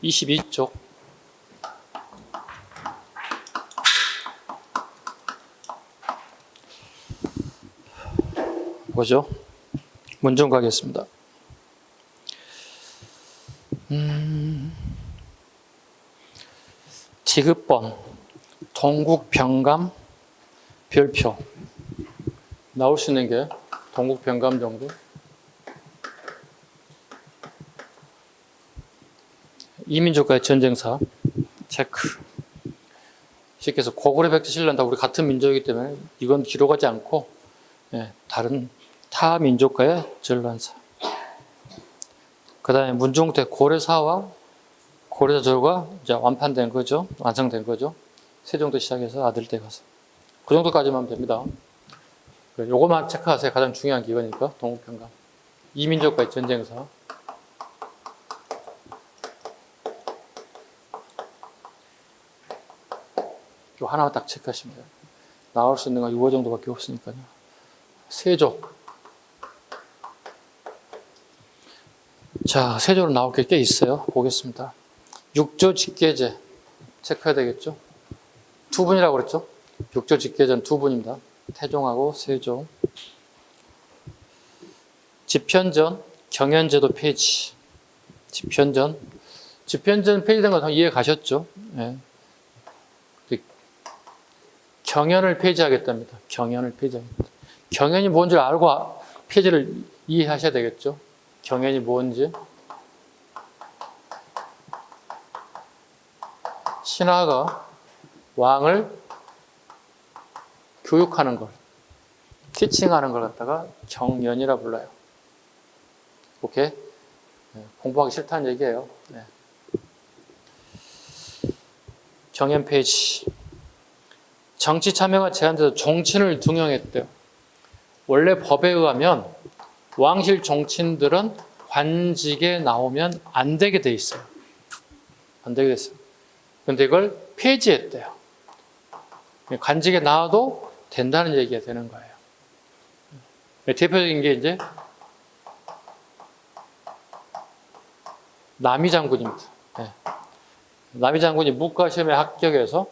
22쪽. 보죠. 문종 가겠습니다. 지급번, 동국병감, 별표. 나올 수 있는 게 동국병감 정도. 이민족과의 전쟁사 체크. 쉽게 해서 고구려 백제 신라는 다 우리 같은 민족이기 때문에 이건 기록하지 않고 다른 타 민족과의 전란사. 그 다음에 문종 때 고려사와 고려조가 이제 완판된 거죠. 완성된 거죠. 세종도 시작해서 아들 때 가서. 그 정도까지만 하면 됩니다. 요거만 체크하세요. 가장 중요한 기간이니까. 동국병감. 이민족과의 전쟁사. 요 하나만 딱 체크하시면 돼요. 나올 수 있는 건 이거 정도밖에 없으니까요. 세조. 자, 세조로 나올 게 꽤 있어요. 보겠습니다. 육조 직계제 체크해야 되겠죠. 두 분이라고 그랬죠. 육조 직계제는 두 분입니다. 태종하고 세종. 집현전, 경연제도 폐지. 집현전 폐지된 건 이해 가셨죠? 네. 경연을 폐지하겠답니다. 경연을 폐지하겠다. 경연이 뭔지 알고 폐지를 이해하셔야 되겠죠. 경연이 뭔지. 신하가 왕을 교육하는 걸, 티칭하는 걸 갖다가 경연이라 불러요. 오케이? 공부하기 싫다는 얘기예요. 네. 경연 폐지. 정치 참여가 제한돼서 종친을 등용했대요. 원래 법에 의하면 왕실 종친들은 관직에 나오면 안 되게 돼 있어요. 안 되게 됐어요. 그런데 이걸 폐지했대요. 관직에 나와도 된다는 얘기가 되는 거예요. 대표적인 게 이제 남이 장군입니다. 네. 남이 장군이 묵과시험에 합격해서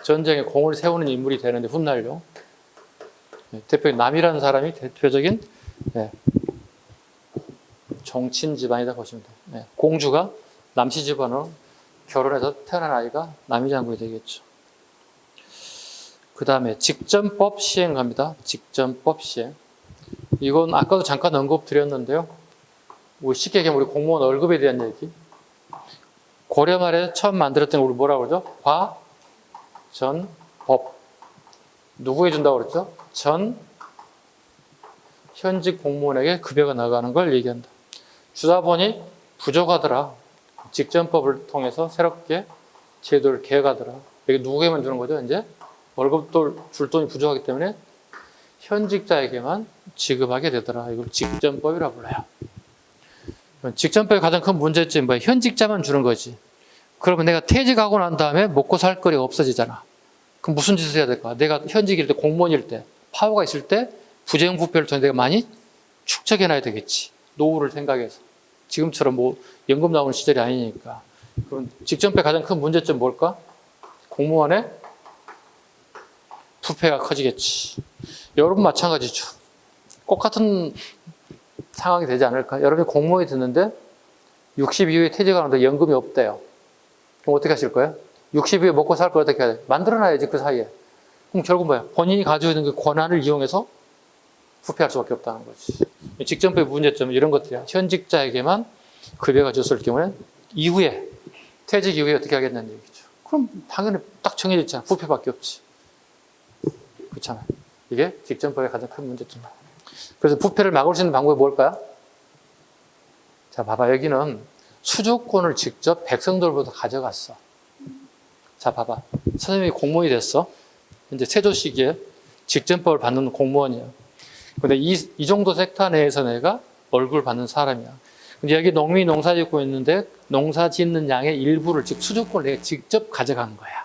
전쟁에 공을 세우는 인물이 되는데 훗날요. 대표적인 남이라는 사람이 대표적인 정친 집안이다 보시면 돼요. 공주가 남씨 집안으로 결혼해서 태어난 아이가 남이 장군이 되겠죠. 그 다음에 직전법 시행 갑니다. 직전법 시행. 이건 아까도 잠깐 언급드렸는데요. 쉽게 얘기하면 우리 공무원 월급에 대한 얘기. 고려 말에 처음 만들었던 우리 뭐라고 그러죠? 과, 전, 법. 누구에 준다고 그랬죠? 전, 현직 공무원에게 급여가 나가는 걸 얘기한다. 주다 보니 부족하더라. 직전법을 통해서 새롭게 제도를 개혁하더라. 이게 누구에게만 주는 거죠? 이제 월급도 줄 돈이 부족하기 때문에 현직자에게만 지급하게 되더라. 이걸 직전법이라고 불러요. 직전법의 가장 큰 문제점이 뭐야? 현직자만 주는 거지. 그러면 내가 퇴직하고 난 다음에 먹고 살 거리가 없어지잖아. 그럼 무슨 짓을 해야 될까? 내가 현직일 때, 공무원일 때, 파워가 있을 때 부정부패를 통해 내가 많이 축적해놔야 되겠지. 노후를 생각해서. 지금처럼 뭐 연금 나오는 시절이 아니니까. 그럼 직전법의 가장 큰 문제점 뭘까? 공무원의 부패가 커지겠지. 여러분 마찬가지죠. 똑같은 상황이 되지 않을까? 여러분이 공무원이 됐는데 60 이후에 퇴직하는데 연금이 없대요. 그럼 어떻게 하실 거예요? 60 이후에 먹고 살 걸 어떻게 해야 돼? 만들어놔야지 그 사이에. 그럼 결국 뭐야? 본인이 가지고 있는 그 권한을 이용해서 부패할 수밖에 없다는 거지. 직전법의 문제점은 이런 것들이야. 현직자에게만 급여가 줬을 경우에 이후에 퇴직 이후에 어떻게 하겠냐는 얘기죠. 그럼 당연히 딱 정해져 있잖아. 부패밖에 없지. 그렇잖아요. 이게 직전법의 가장 큰 문제점이야. 그래서 부패를 막을 수 있는 방법이 뭘까요? 자, 봐봐. 여기는 수주권을 직접 백성들로부터 가져갔어. 자, 봐봐. 선생님이 공무원이 됐어. 이제 세조 시기에 직전법을 받는 공무원이야. 근데 이 정도 섹터 내에서 내가 월급을 받는 사람이야. 근데 여기 농민이 농사 짓고 있는데 농사 짓는 양의 일부를 즉 수주권을 내가 직접 가져간 거야.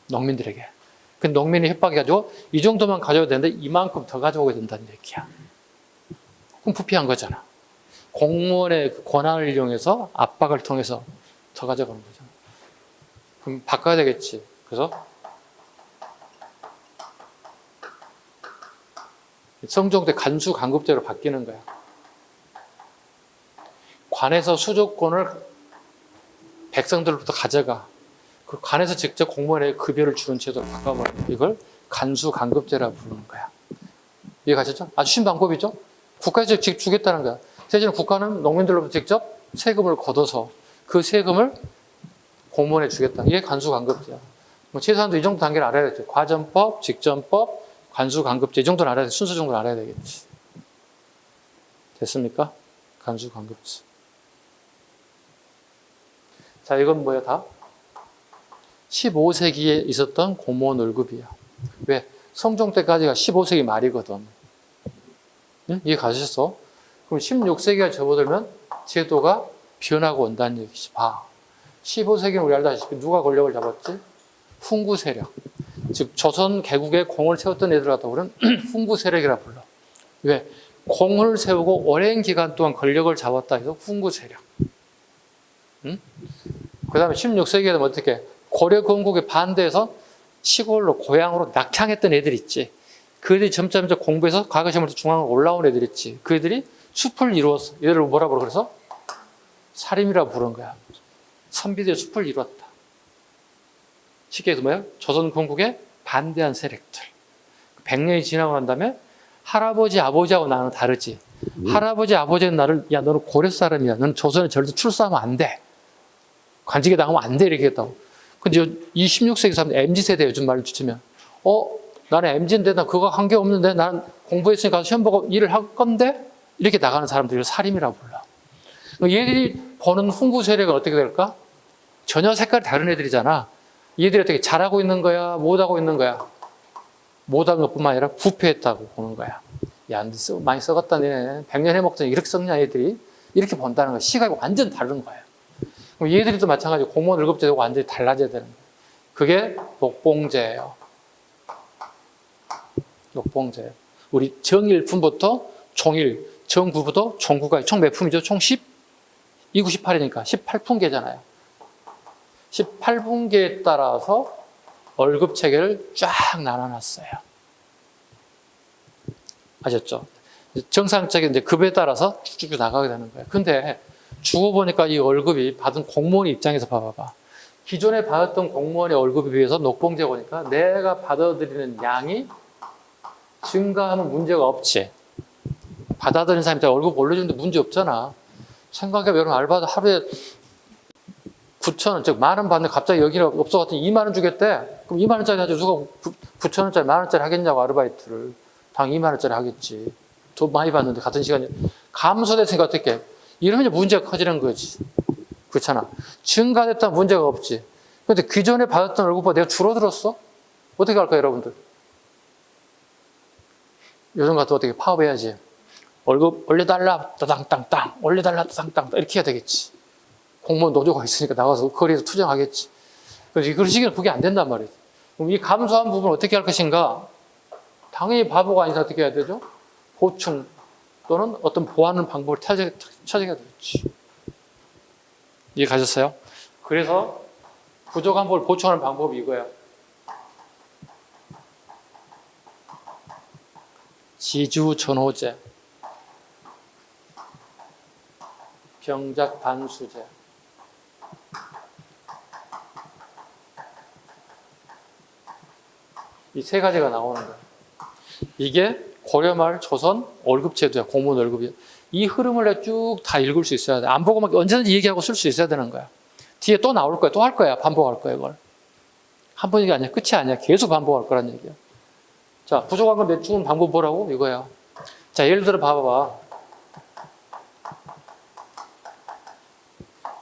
농민들에게. 근데 농민이 협박해가지고 이 정도만 가져야 되는데 이만큼 더 가져오게 된다는 얘기야. 그럼 부패한 거잖아. 공무원의 그 권한을 이용해서 압박을 통해서 더 가져가는 거죠. 그럼 바꿔야 되겠지. 그래서 성종대 간수 간급제로 바뀌는 거야. 관에서 수조권을 백성들로부터 가져가. 그 관에서 직접 공무원에게 급여를 주는 제도로 바꿔버려. 이걸 간수 간급제라고 부르는 거야. 이해가셨죠? 아주 쉬운 방법이죠? 국가에서 직접 주겠다는 거야. 대신 국가는 농민들로부터 직접 세금을 걷어서 그 세금을 공무원에 주겠다. 이게 간수 간급제야. 뭐 최소한도 이 정도 단계를 알아야겠죠. 과전법, 직전법, 간수 간급제 이 정도는 알아야 돼. 순서 정도는 알아야 되겠지. 됐습니까? 간수 간급제. 자, 이건 뭐야 다? 15세기에 있었던 공무원 월급이야. 왜? 성종 때까지가 15세기 말이거든. 응? 이해 가셨어? 그럼 16세기가 접어들면 제도가 변하고 온다는 얘기지. 봐. 15세기는 우리 알다시피 누가 권력을 잡았지? 훈구 세력. 즉 조선 개국에 공을 세웠던 애들 갖다 우리는 훈구 세력이라 불러. 왜? 공을 세우고 오랜 기간 동안 권력을 잡았다 해서 훈구 세력. 응? 그 다음에 16세기에는 어떻게 고려 건국에 반대해서 시골로 고향으로 낙향했던 애들 있지. 그 애들이 점점 공부해서 과거 시험부터 중앙으로 올라온 애들 있지. 그 애들이 숲을 이루었어. 얘들을 뭐라 부르? 그래서 사림이라고 부른 거야. 선비들의 숲을 이루었다. 쉽게 해서 뭐예요? 조선 건국에 반대한 세력들. 100년이 지나고 난 다음에 할아버지 아버지하고 나는 다르지. 할아버지 아버지는 나를 야 너는 고려 사람이야. 너는 조선에 절대 출사하면 안 돼. 관직에 나가면 안 돼 이렇게 했다고. 근데 이 16세기 사람들 MZ세대 요즘 말로 치면 나는 MZ인데 나 그거 한 게 없는데 나는 공부했으니까 가서 시험 보고 일을 할 건데 이렇게 나가는 사람들을 살림이라고 불러. 얘들이 보는 훈구 세력은 어떻게 될까? 전혀 색깔이 다른 애들이잖아. 얘들이 어떻게 잘하고 있는 거야? 못하고 있는 거야? 못한 것뿐만 아니라 부패했다고 보는 거야. 야, 많이 썩었다 니네. 100년 해먹더니 이렇게 썩냐 얘들이? 이렇게 본다는 거야. 시각이 완전 다른 거야. 그럼 얘들이 또 마찬가지로 공무원 월급제도가 완전히 달라져야 되는 거야. 그게 녹봉제예요. 녹봉제. 우리 정일품부터 총일, 정구부터 총구가 총 몇 품이죠? 총 10? 2, 9, 18이니까 18품계잖아요. 18분기에 따라서 월급 체계를 쫙 나눠놨어요. 아셨죠? 정상적인 이제 급에 따라서 쭉쭉 나가게 되는 거예요. 근데 주고 보니까 이 월급이 받은 공무원 입장에서 봐봐봐. 기존에 받았던 공무원의 월급에 비해서 녹봉제 보니까 내가 받아들이는 양이 증가하면 문제가 없지. 받아들이는 사람이 월급 올려주는데 문제 없잖아. 생각해보면 여러분 알바도 하루에 9,000원, 즉 만원 받는데 갑자기 여기가 없어갔더니 2만원 주겠대. 그럼 2만원짜리 하죠. 누가 9,000원짜리, 만원짜리 하겠냐고 아르바이트를. 당 2만원짜리 하겠지. 돈 많이 받는데 같은 시간에. 감소됐으니까 어떻게? 이러면 이제 문제가 커지는 거지. 그렇잖아. 증가됐다면 문제가 없지. 근데 기존에 받았던 월급보다 내가 줄어들었어? 어떻게 할까요, 여러분들? 요즘 같은 어떻게 파업해야지. 월급 올려달라, 따당땅땅. 올려달라, 따당땅땅. 이렇게 해야 되겠지. 공무원 노조가 있으니까 나가서 거리에서 투쟁하겠지. 그래서 그런 식으로 그게 안 된단 말이에요. 그럼 이 감소한 부분을 어떻게 할 것인가? 당연히 바보가 아니라 어떻게 해야 되죠? 보충 또는 어떤 보완하는 방법을 찾아야 되겠지. 이해 가셨어요? 그래서 부족한 부분을 보충하는 방법이 이거예요. 지주전호제, 병작반수제. 이 세 가지가 나오는 거예요. 이게 고려말 조선 월급제도야. 공무원 월급이야. 이 흐름을 쭉 다 읽을 수 있어야 돼. 안 보고 막 언제든지 얘기하고 쓸 수 있어야 되는 거야. 뒤에 또 나올 거야. 또 할 거야. 반복할 거야. 이걸. 한 번이 아니야. 끝이 아니야. 계속 반복할 거란 얘기야. 자, 부족한 걸 메추는 방법 뭐라고? 이거야. 자, 예를 들어 봐봐봐.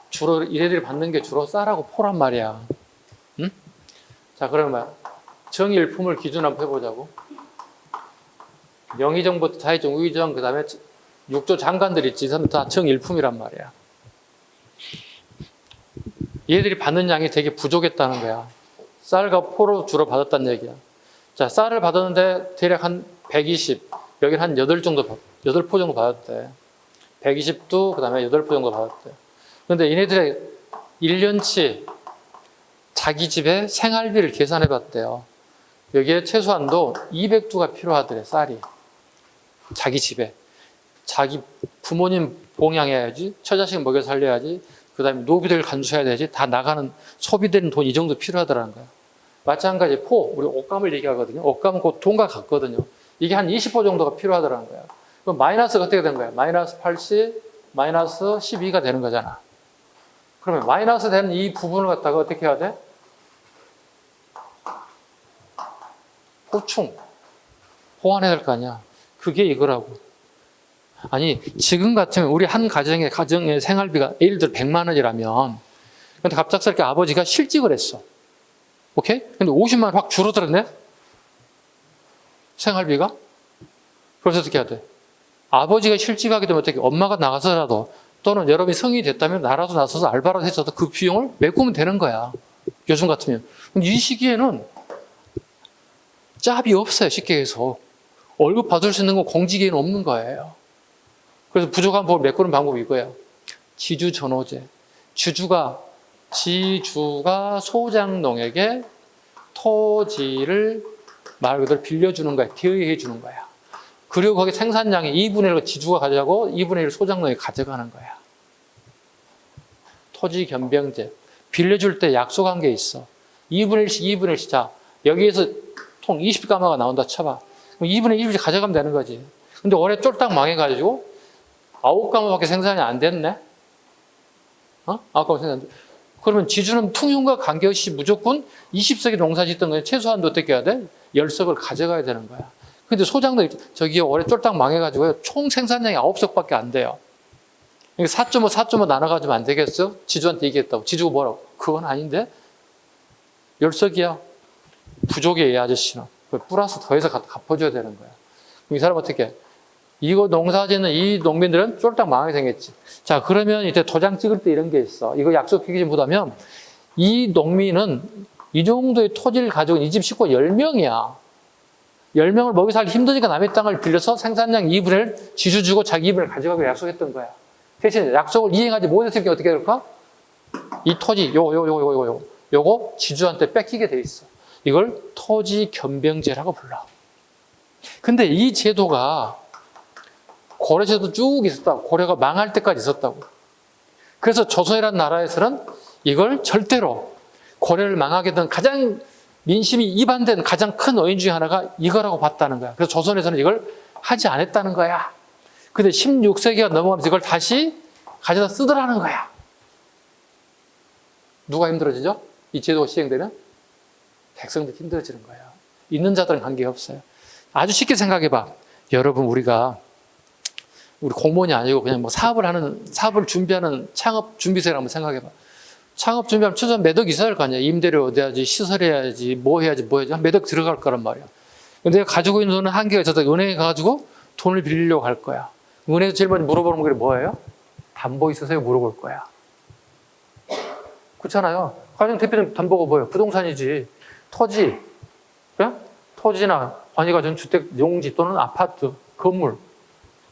주로 이래들이 받는 게 주로 쌀하고 포란 말이야. 응? 자, 그러면 정일품을 기준 한번 해보자고. 명의정부터 자의정, 우의정, 그 다음에 육조 장관들 있지. 다 정일품이란 말이야. 얘들이 받는 양이 되게 부족했다는 거야. 쌀과 포로 주로 받았다는 얘기야. 자, 쌀을 받았는데 대략 한 120, 여기는 한 8포 정도 받았대. 120두, 그 다음에 8부 정도 받았대요. 그런데 얘네들의 1년치 자기 집의 생활비를 계산해 봤대요. 여기에 최소한도 200두가 필요하더래, 쌀이. 자기 집에. 자기 부모님 봉양해야지, 처자식 먹여 살려야지, 그 다음에 노비들 간수해야 되지, 다 나가는 소비되는 돈 이 정도 필요하더라는 거야. 마찬가지 우리 옷감을 얘기하거든요. 옷감은 곧 돈과 같거든요. 이게 한 20호 정도가 필요하더라는 거야. 그럼 마이너스가 어떻게 된 거야? 마이너스 80, 마이너스 12가 되는 거잖아. 그러면 마이너스 되는 이 부분을 갖다가 어떻게 해야 돼? 보충, 보완해야 될 거 아니야. 그게 이거라고. 아니, 지금 같으면 우리 한 가정의 생활비가 예를 들어 100만 원이라면, 근데 갑작스럽게 아버지가 실직을 했어. 오케이? 근데 50만 원 확 줄어들었네? 생활비가? 그래서 어떻게 해야 돼? 아버지가 실직하게 되면 어떻게, 엄마가 나가서라도, 또는 여러분이 성인이 됐다면 나라도 나서서 알바라도 했어도 그 비용을 메꾸면 되는 거야. 요즘 같으면. 근데 이 시기에는 짭이 없어요, 쉽게 해서. 월급 받을 수 있는 건 공직에는 없는 거예요. 그래서 부족한 법을 메꾸는 방법이 이거예요. 지주전호제. 지주가 소장농에게 토지를 말 그대로 빌려주는 거야. 대여해 주는 거야. 그리고 거기 생산량의 2분의 1을 지주가 가져가고 2분의 1을 소장농이 가져가는 거야. 토지 겸병제. 빌려줄 때 약속한 게 있어. 2분의 1씩 2분의 1씩. 자, 여기에서 통 20가마가 나온다 쳐봐. 그럼 2분의 1씩 가져가면 되는 거지. 근데 올해 쫄딱 망해가지고 9가마밖에 생산이 안 됐네? 9가마 생산 안 됐네. 그러면 지주는 풍년과 관계없이 무조건 20석이 농사 짓던 거에 최소한도 어떻게 해야 돼? 10석을 가져가야 되는 거야. 근데 소장도 저기 올해 쫄딱 망해가지고 총 생산량이 9석밖에 안 돼요. 4.5, 4.5 나눠가지고 안 되겠어? 지주한테 얘기했다고. 지주가 뭐라고? 그건 아닌데? 10석이야. 부족해, 이 아저씨는. 플러스 더해서 갚아줘야 되는 거야. 그럼 이 사람 어떻게 해? 이거 농사 짓는 이 농민들은 쫄딱 망하게 생겼지. 자, 그러면 이제 도장 찍을 때 이런 게 있어. 이거 약속하기 전보다면 이 농민은 이 정도의 토지를 가지고 이 집 식구가 10명이야. 10명을 먹여 살기 힘드니까 남의 땅을 빌려서 생산량 2분의 1 지주 주고 자기 2분을 가져가기로 약속했던 거야. 대신 약속을 이행하지 못했을 때 어떻게 될까? 이 토지, 요거 지주한테 뺏기게 돼 있어. 이걸 토지 겸병제라고 불러. 근데 이 제도가 고려제도 쭉 있었다고. 고려가 망할 때까지 있었다고. 그래서 조선이라는 나라에서는 이걸 절대로 고려를 망하게 된 가장 민심이 이반된 가장 큰 원인 중에 하나가 이거라고 봤다는 거야. 그래서 조선에서는 이걸 하지 않았다는 거야. 근데 16세기가 넘어가면서 이걸 다시 가져다 쓰더라는 거야. 누가 힘들어지죠? 이 제도가 시행되면? 백성들이 힘들어지는 거야. 있는 자들은 관계없어요. 아주 쉽게 생각해봐. 여러분, 우리 공무원이 아니고 그냥 뭐 사업을 준비하는 창업 준비생을 한번 생각해봐. 창업 준비하면 최소한 몇 억 있어야 할 거 아니야. 임대료 어디야지, 시설해야지, 뭐 해야지. 한 몇 억 들어갈 거란 말이야. 근데 내가 가지고 있는 돈은 한계가 있어서 은행에 가가지고 돈을 빌리려고 할 거야. 은행에서 제일 먼저 물어보는 게 뭐예요? 담보 있으세요? 물어볼 거야. 그렇잖아요. 가장 대표적인 담보가 뭐예요? 부동산이지. 토지, 그래? 토지나 관이가전 주택, 용지 또는 아파트, 건물.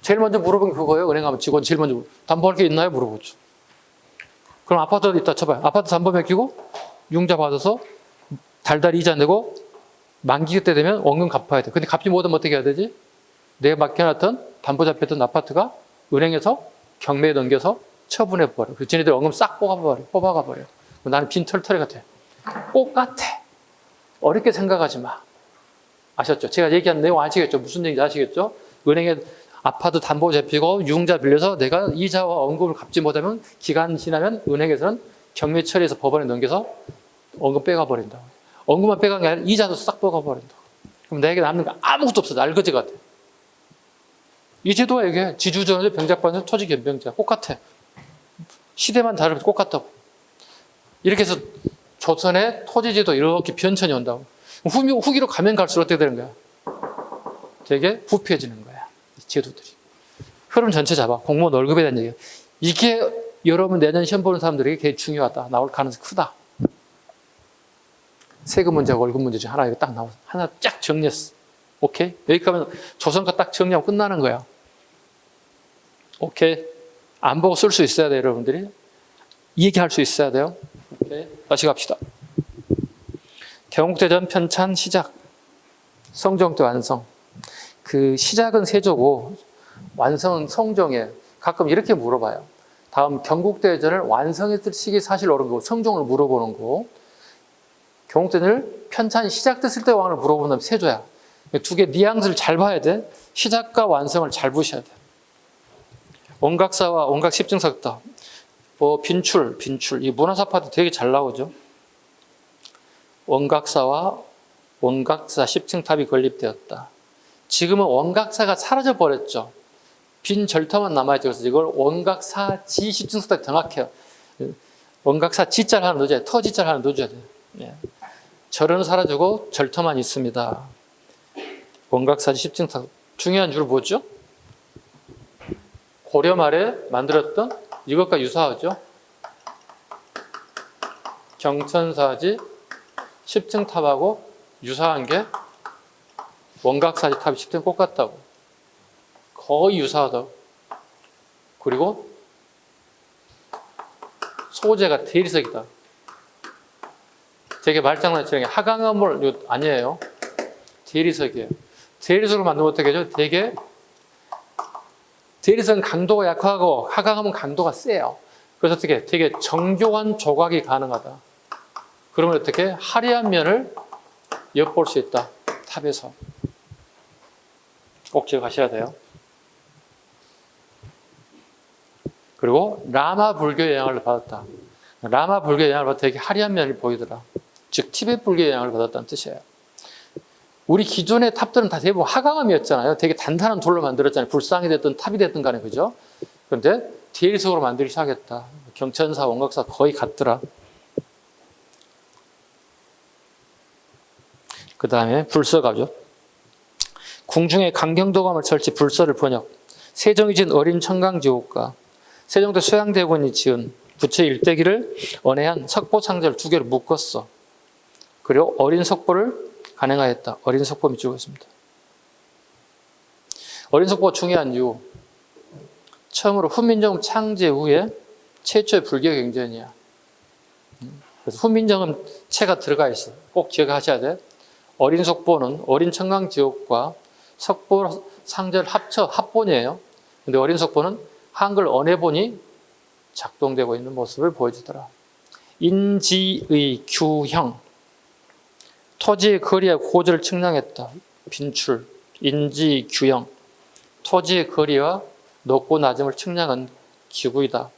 제일 먼저 물어본 게 그거예요. 은행 가면 직원 제일 먼저 담보할 게 있나요? 물어보죠. 그럼 아파트도 있다 쳐봐요. 아파트 담보 맡기고 융자 받아서 달달 이자 내고 만기 때 되면 원금 갚아야 돼. 근데 갚지 못하면 어떻게 해야 되지? 내가 맡겨놨던 담보 잡혔던 아파트가 은행에서 경매에 넘겨서 처분해 버려. 그래서 쟤네들 원금 싹 뽑아가 버려. 나는 빈 털터리 같아. 똑같아. 어렵게 생각하지 마. 아셨죠? 제가 얘기한 내용 아시겠죠? 무슨 얘기인지 아시겠죠? 은행에 아파트 담보 잡히고 융자 빌려서 내가 이자와 원금을 갚지 못하면 기간 지나면 은행에서는 경매 처리해서 법원에 넘겨서 원금 빼가 버린다고. 원금만 빼간 게 아니라 이자도 싹 빼가 버린다고. 그럼 나에게 남는 거 아무것도 없어. 날거지 같아. 이 제도가 이게 지주전호제, 병작반전, 토지 겸병제 똑같아. 시대만 다르면 똑같다고. 이렇게 해서 조선의 토지제도 이렇게 변천이 온다고. 후기로 가면 갈수록 어떻게 되는 거야? 되게 부패해지는 거야. 이 제도들이. 흐름 전체 잡아. 공무원 월급에 대한 얘기야. 이게 여러분 내년 시험 보는 사람들에게 되게 중요하다. 나올 가능성이 크다. 세금 문제와 월급 문제 중 하나, 이거 딱 나오고 하나 쫙 정리했어. 오케이? 여기 가면 조선과 딱 정리하고 끝나는 거야. 오케이? 안 보고 쓸 수 있어야 돼요, 여러분들이. 얘기할 수 있어야 돼요. 오케이. 다시 갑시다. 경국대전 편찬 시작. 성종 때 완성. 그 시작은 세조고 완성은 성종에. 가끔 이렇게 물어봐요. 다음 경국대전을 완성했을 시기 사실 옳은 거고 성종을 물어보는 거고 경국대전을 편찬이 시작됐을 때 왕을 물어본다면 세조야. 두 개 뉘앙스를 잘 봐야 돼. 시작과 완성을 잘 보셔야 돼. 원각사와 원각 십증석다. 빈출. 이 문화사파도 되게 잘 나오죠. 원각사와 원각사 십층탑이 건립되었다. 지금은 원각사가 사라져 버렸죠. 빈 절터만 남아있죠. 그래서 이걸 원각사지 십층석탑이 정확해요. 원각사 지자를 하나 넣어줘야 돼. 터지자를 하나 넣어줘야 돼요. 예. 절은 사라지고 절터만 있습니다. 원각사지 십층탑. 중요한 줄은 뭐죠? 고려 말에 만들었던 이것과 유사하죠. 경천사지 십층탑하고 유사한 게 원각사지 탑이 십층 똑같다고. 거의 유사하다고. 그리고 소재가 대리석이다. 되게 말장난처럼 하강화물 아니에요. 대리석이에요. 대리석으로 만들면 어떻게 하죠? 되게 대리석은 강도가 약하고 하강하면 강도가 세요. 그래서 어떻게 되게 정교한 조각이 가능하다. 그러면 어떻게 화려한 면을 엿볼 수 있다. 탑에서. 꼭 기억하셔야 돼요. 그리고 라마 불교의 영향을 받았다. 라마 불교의 영향을 받아 되게 화려한 면이 보이더라. 즉 티베트 불교의 영향을 받았다는 뜻이에요. 우리 기존의 탑들은 다 대부분 하강암이었잖아요. 되게 단단한 돌로 만들었잖아요. 불상이 됐든 탑이 됐든 간에 그죠? 그런데 대리석으로 만들기 시작했다. 경천사, 원각사 거의 같더라. 그 다음에 불서가죠. 궁중에 강경도감을 설치 불서를 번역. 세종이 지은 어린 청강지옥과 세종대 소양대군이 지은 부처 일대기를 언해한 석보상절 두 개를 묶었어. 그리고 어린 석보를 간행하였다. 어린 석보 밑줄 그었습니다. 어린 석보가 중요한 이유. 처음으로 훈민정음 창제 후에 최초의 불교 경전이야. 그래서 훈민정음 체가 들어가 있어. 꼭 기억하셔야 돼. 어린 석보는 어린 청강지옥과 석보 상절 합쳐 합본이에요. 근데 어린 석보는 한글 언해본이 작동되고 있는 모습을 보여주더라. 인지의 규형. 토지의 거리와 고절을 측량했다. 빈출, 인지, 규형. 토지의 거리와 높고 낮음을 측량한 기구이다.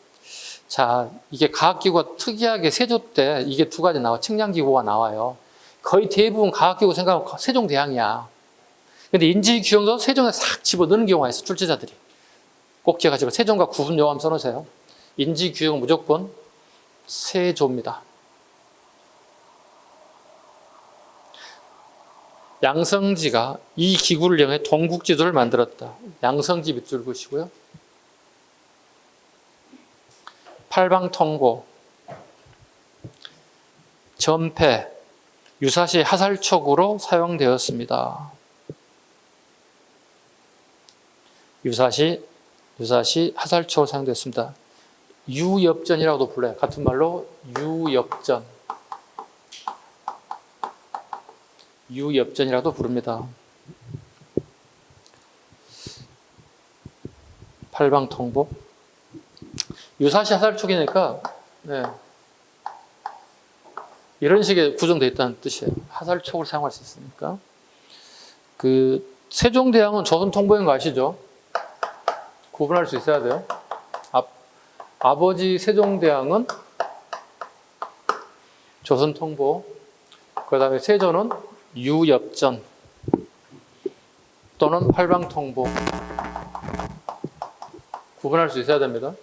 자, 이게 과학기구가 특이하게 세조 때 이게 두 가지 나와. 측량기구가 나와요. 거의 대부분 과학기구 생각하면 세종대왕이야. 근데 인지, 규형도 세종에 싹 집어넣는 경우가 있어. 출제자들이. 꼭 기억하시고 세종과 구분 요함 써놓으세요. 인지, 규형은 무조건 세조입니다. 양성지가 이 기구를 이용해 동국지도를 만들었다. 양성지 밑줄 그으시고요. 팔방통고, 전패, 유사시 하살촉으로 사용되었습니다. 유사시 하살촉으로 사용되었습니다. 유엽전이라고도 불러요. 같은 말로 유엽전. 유엽전이라도 부릅니다. 팔방통보. 유사시 하살촉이니까 네. 이런 식의 구성되어 있다는 뜻이에요. 하살촉을 사용할 수 있으니까. 그 세종대왕은 조선통보인 거 아시죠? 구분할 수 있어야 돼요. 아버지 세종대왕은 조선통보, 그 다음에 세조는 유엽전 또는 팔방통보. 구분할 수 있어야 됩니다.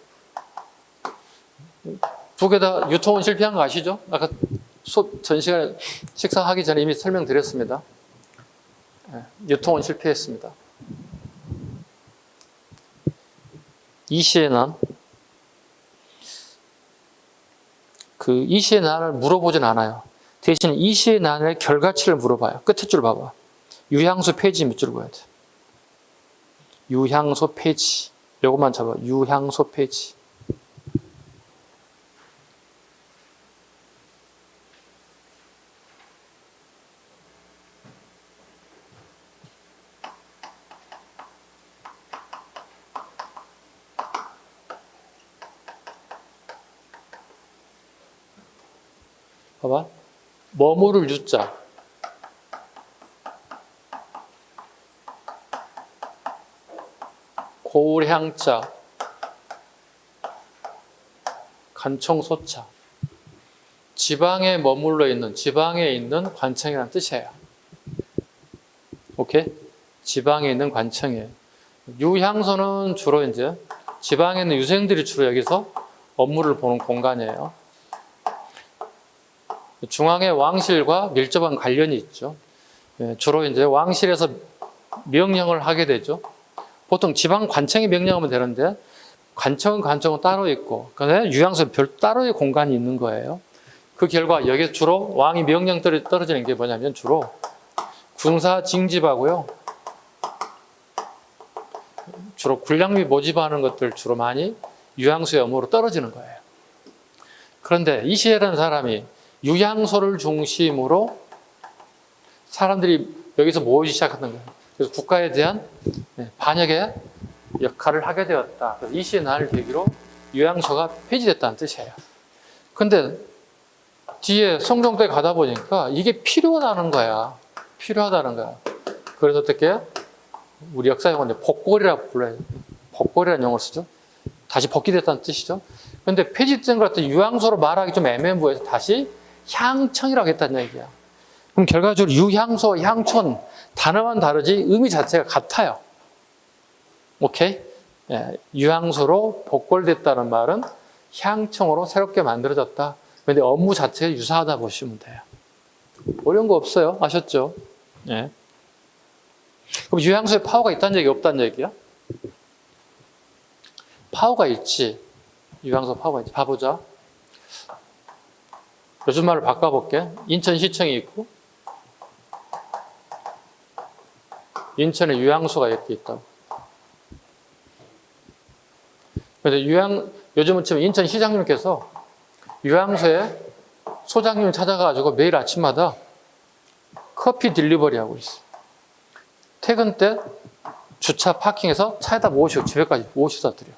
두 개 다 유통은 실패한 거 아시죠? 아까 전 시간에 식사하기 전에 이미 설명드렸습니다. 유통은 실패했습니다. 이시의 난. 그 이시의 난을 물어보진 않아요. 대신 이시의 난의 결과치를 물어봐요. 끝에 줄 봐봐. 유향소 폐지 밑줄 보야 돼. 유향소 폐지. 요것만 잡아. 유향소 폐지. 봐봐. 머무를 유자. 고울향자. 관청소자. 지방에 머물러 있는, 지방에 있는 관청이라는 뜻이에요. 오케이? 지방에 있는 관청이에요. 유향소는 주로 이제 지방에 있는 유생들이 주로 여기서 업무를 보는 공간이에요. 중앙에 왕실과 밀접한 관련이 있죠. 주로 이제 왕실에서 명령을 하게 되죠. 보통 지방 관청이 명령하면 되는데 관청은 따로 있고, 그다음에 유향소는 별 따로의 공간이 있는 거예요. 그 결과 여기서 주로 왕이 명령들이 떨어지는 게 뭐냐면 주로 군사 징집하고요. 주로 군량미 모집하는 것들 주로 많이 유향소의 업무로 떨어지는 거예요. 그런데 이시에라는 사람이 유향소를 중심으로 사람들이 여기서 모이기 시작하는 거예요. 그래서 국가에 대한 반역의 역할을 하게 되었다. 그래서 이시의 날을 계기로 유향소가 폐지됐다는 뜻이에요. 근데 뒤에 성종때 가다 보니까 이게 필요하다는 거야. 필요하다는 거야. 그래서 어떻게 우리 역사용어는 복골이라고 불러요. 복골이라는 용어를 쓰죠. 다시 복귀됐다는 뜻이죠. 그런데 폐지된 것 같은 유향소로 말하기 좀 애매모호해서 다시 향청이라고 했다는 얘기야. 그럼 결과적으로 유향소, 향촌 단어만 다르지 의미 자체가 같아요. 오케이? 예, 유향소로 복골됐다는 말은 향청으로 새롭게 만들어졌다. 그런데 업무 자체가 유사하다 보시면 돼요. 어려운 거 없어요. 아셨죠? 예. 그럼 유향소에 파워가 있다는 얘기, 없다는 얘기야? 파워가 있지. 유향소 파워가 있지. 봐보자. 요즘 말을 바꿔볼게. 인천시청이 있고, 인천에 유향소가 이렇게 있다고. 근데 요즘은 지금 인천시장님께서 유향소에 소장님을 찾아가지고 매일 아침마다 커피 딜리버리 하고 있어. 퇴근 때 주차 파킹해서 차에다 모시고 집에까지 모시다 드려.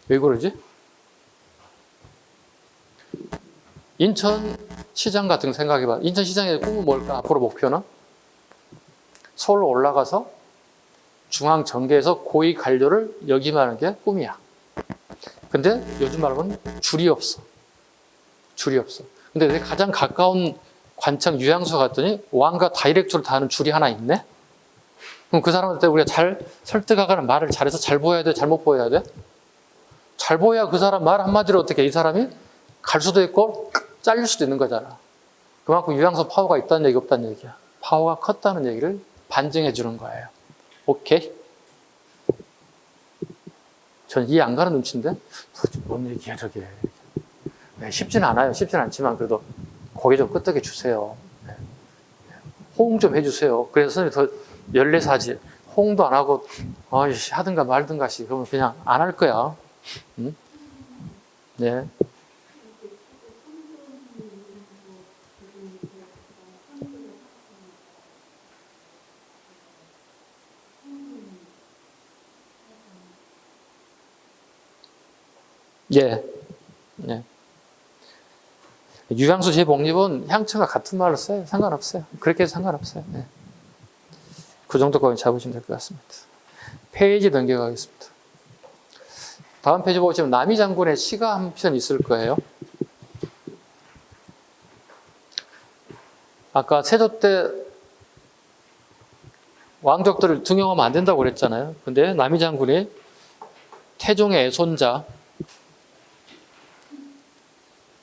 왜 그러지? 인천시장 같은 거 생각해봐. 인천시장의 꿈은 뭘까? 앞으로 목표는? 서울로 올라가서 중앙 정계에서 고위 관료를 역임하는 게 꿈이야. 근데 요즘 말하면 줄이 없어. 줄이 없어. 근데 내 가장 가까운 관청 유향소 갔더니 왕과 다이렉트로 다하는 줄이 하나 있네? 그럼 그 사람한테 우리가 잘 설득하거나 말을 잘해서 잘 보여야 돼? 잘못 보여야 돼? 잘 보여야 그 사람 말 한마디로 어떻게 이 사람이 갈 수도 있고 잘릴 수도 있는 거잖아. 그만큼 유향소 파워가 있다는 얘기, 없다는 얘기야. 파워가 컸다는 얘기를 반증해 주는 거예요. 오케이? 전 이해 안 가는 눈치인데? 도대체 뭔 얘기야, 저게. 네, 쉽지는 않아요. 쉽지는 않지만 그래도 고개 좀 끄덕여 주세요. 네. 호응 좀 해주세요. 그래서 선생님이 더 열내사지. 호응도 안 하고, 하든가 말든가 시. 그러면 그냥 안 할 거야. 응? 네. 예. 예. 유향소 재복립은 향초가 같은 말로 써요. 상관없어요. 그렇게 해도 상관없어요. 예. 그 정도까지 잡으시면 될 것 같습니다. 페이지 넘겨가겠습니다. 다음 페이지 보시면 남이 장군의 시가 한 편 있을 거예요. 아까 세조 때 왕족들을 등용하면 안 된다고 그랬잖아요. 근데 남이 장군이 태종의 애손자,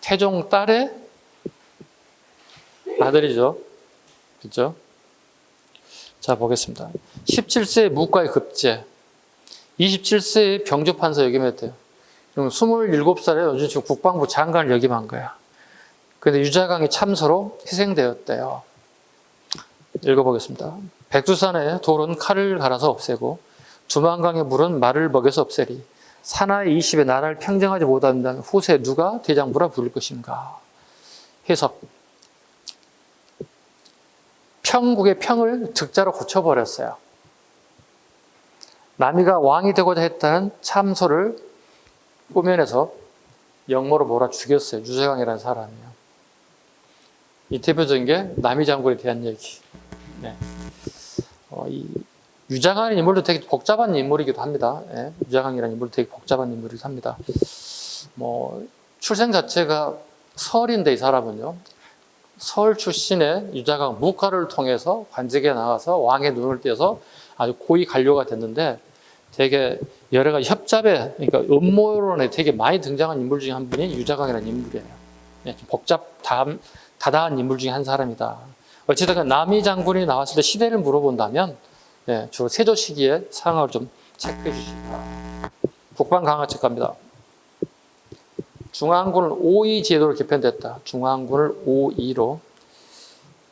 태종 딸의 아들이죠. 그죠? 자, 보겠습니다. 17세에 무과에 급제, 27세에 병조판서 역임했대요. 그럼 27살에 연준 지금 국방부 장관을 역임한 거야. 그런데 유자강이 참소로 희생되었대요. 읽어보겠습니다. 백두산의 돌은 칼을 갈아서 없애고 두만강의 물은 말을 먹여서 없애리. 사나이 20에 나라를 평정하지 못한다면 후세 누가 대장부라 부를 것인가. 해석. 평국의 평을 득자로 고쳐버렸어요. 남이가 왕이 되고자 했다는 참소를 꾸며내서 영모로 몰아 죽였어요. 유재광이라는 사람이요. 이 대표적인 게 남이 장군에 대한 얘기. 네. 이 유자광이라는 인물도 되게 복잡한 인물이기도 합니다. 예, 유자광이라는 인물도 되게 복잡한 인물이기도 합니다. 뭐 출생 자체가 서울인데 이 사람은요. 서울 출신의 유자광 무과를 통해서 관직에 나가서 왕의 눈을 떼서 아주 고위 관료가 됐는데 되게 여러 가지 협잡에 그러니까 음모론에 되게 많이 등장한 인물 중에 한 분이 유자광이라는 인물이에요. 네, 다다한 인물 중에 한 사람이다. 어쨌든 남이 장군이 나왔을 때 시대를 물어본다면 네, 주로 세조 시기의 상황을 좀 체크해 주시다. 국방 강화책 갑니다. 중앙군을 5위 제도로 개편됐다. 중앙군을 5위로.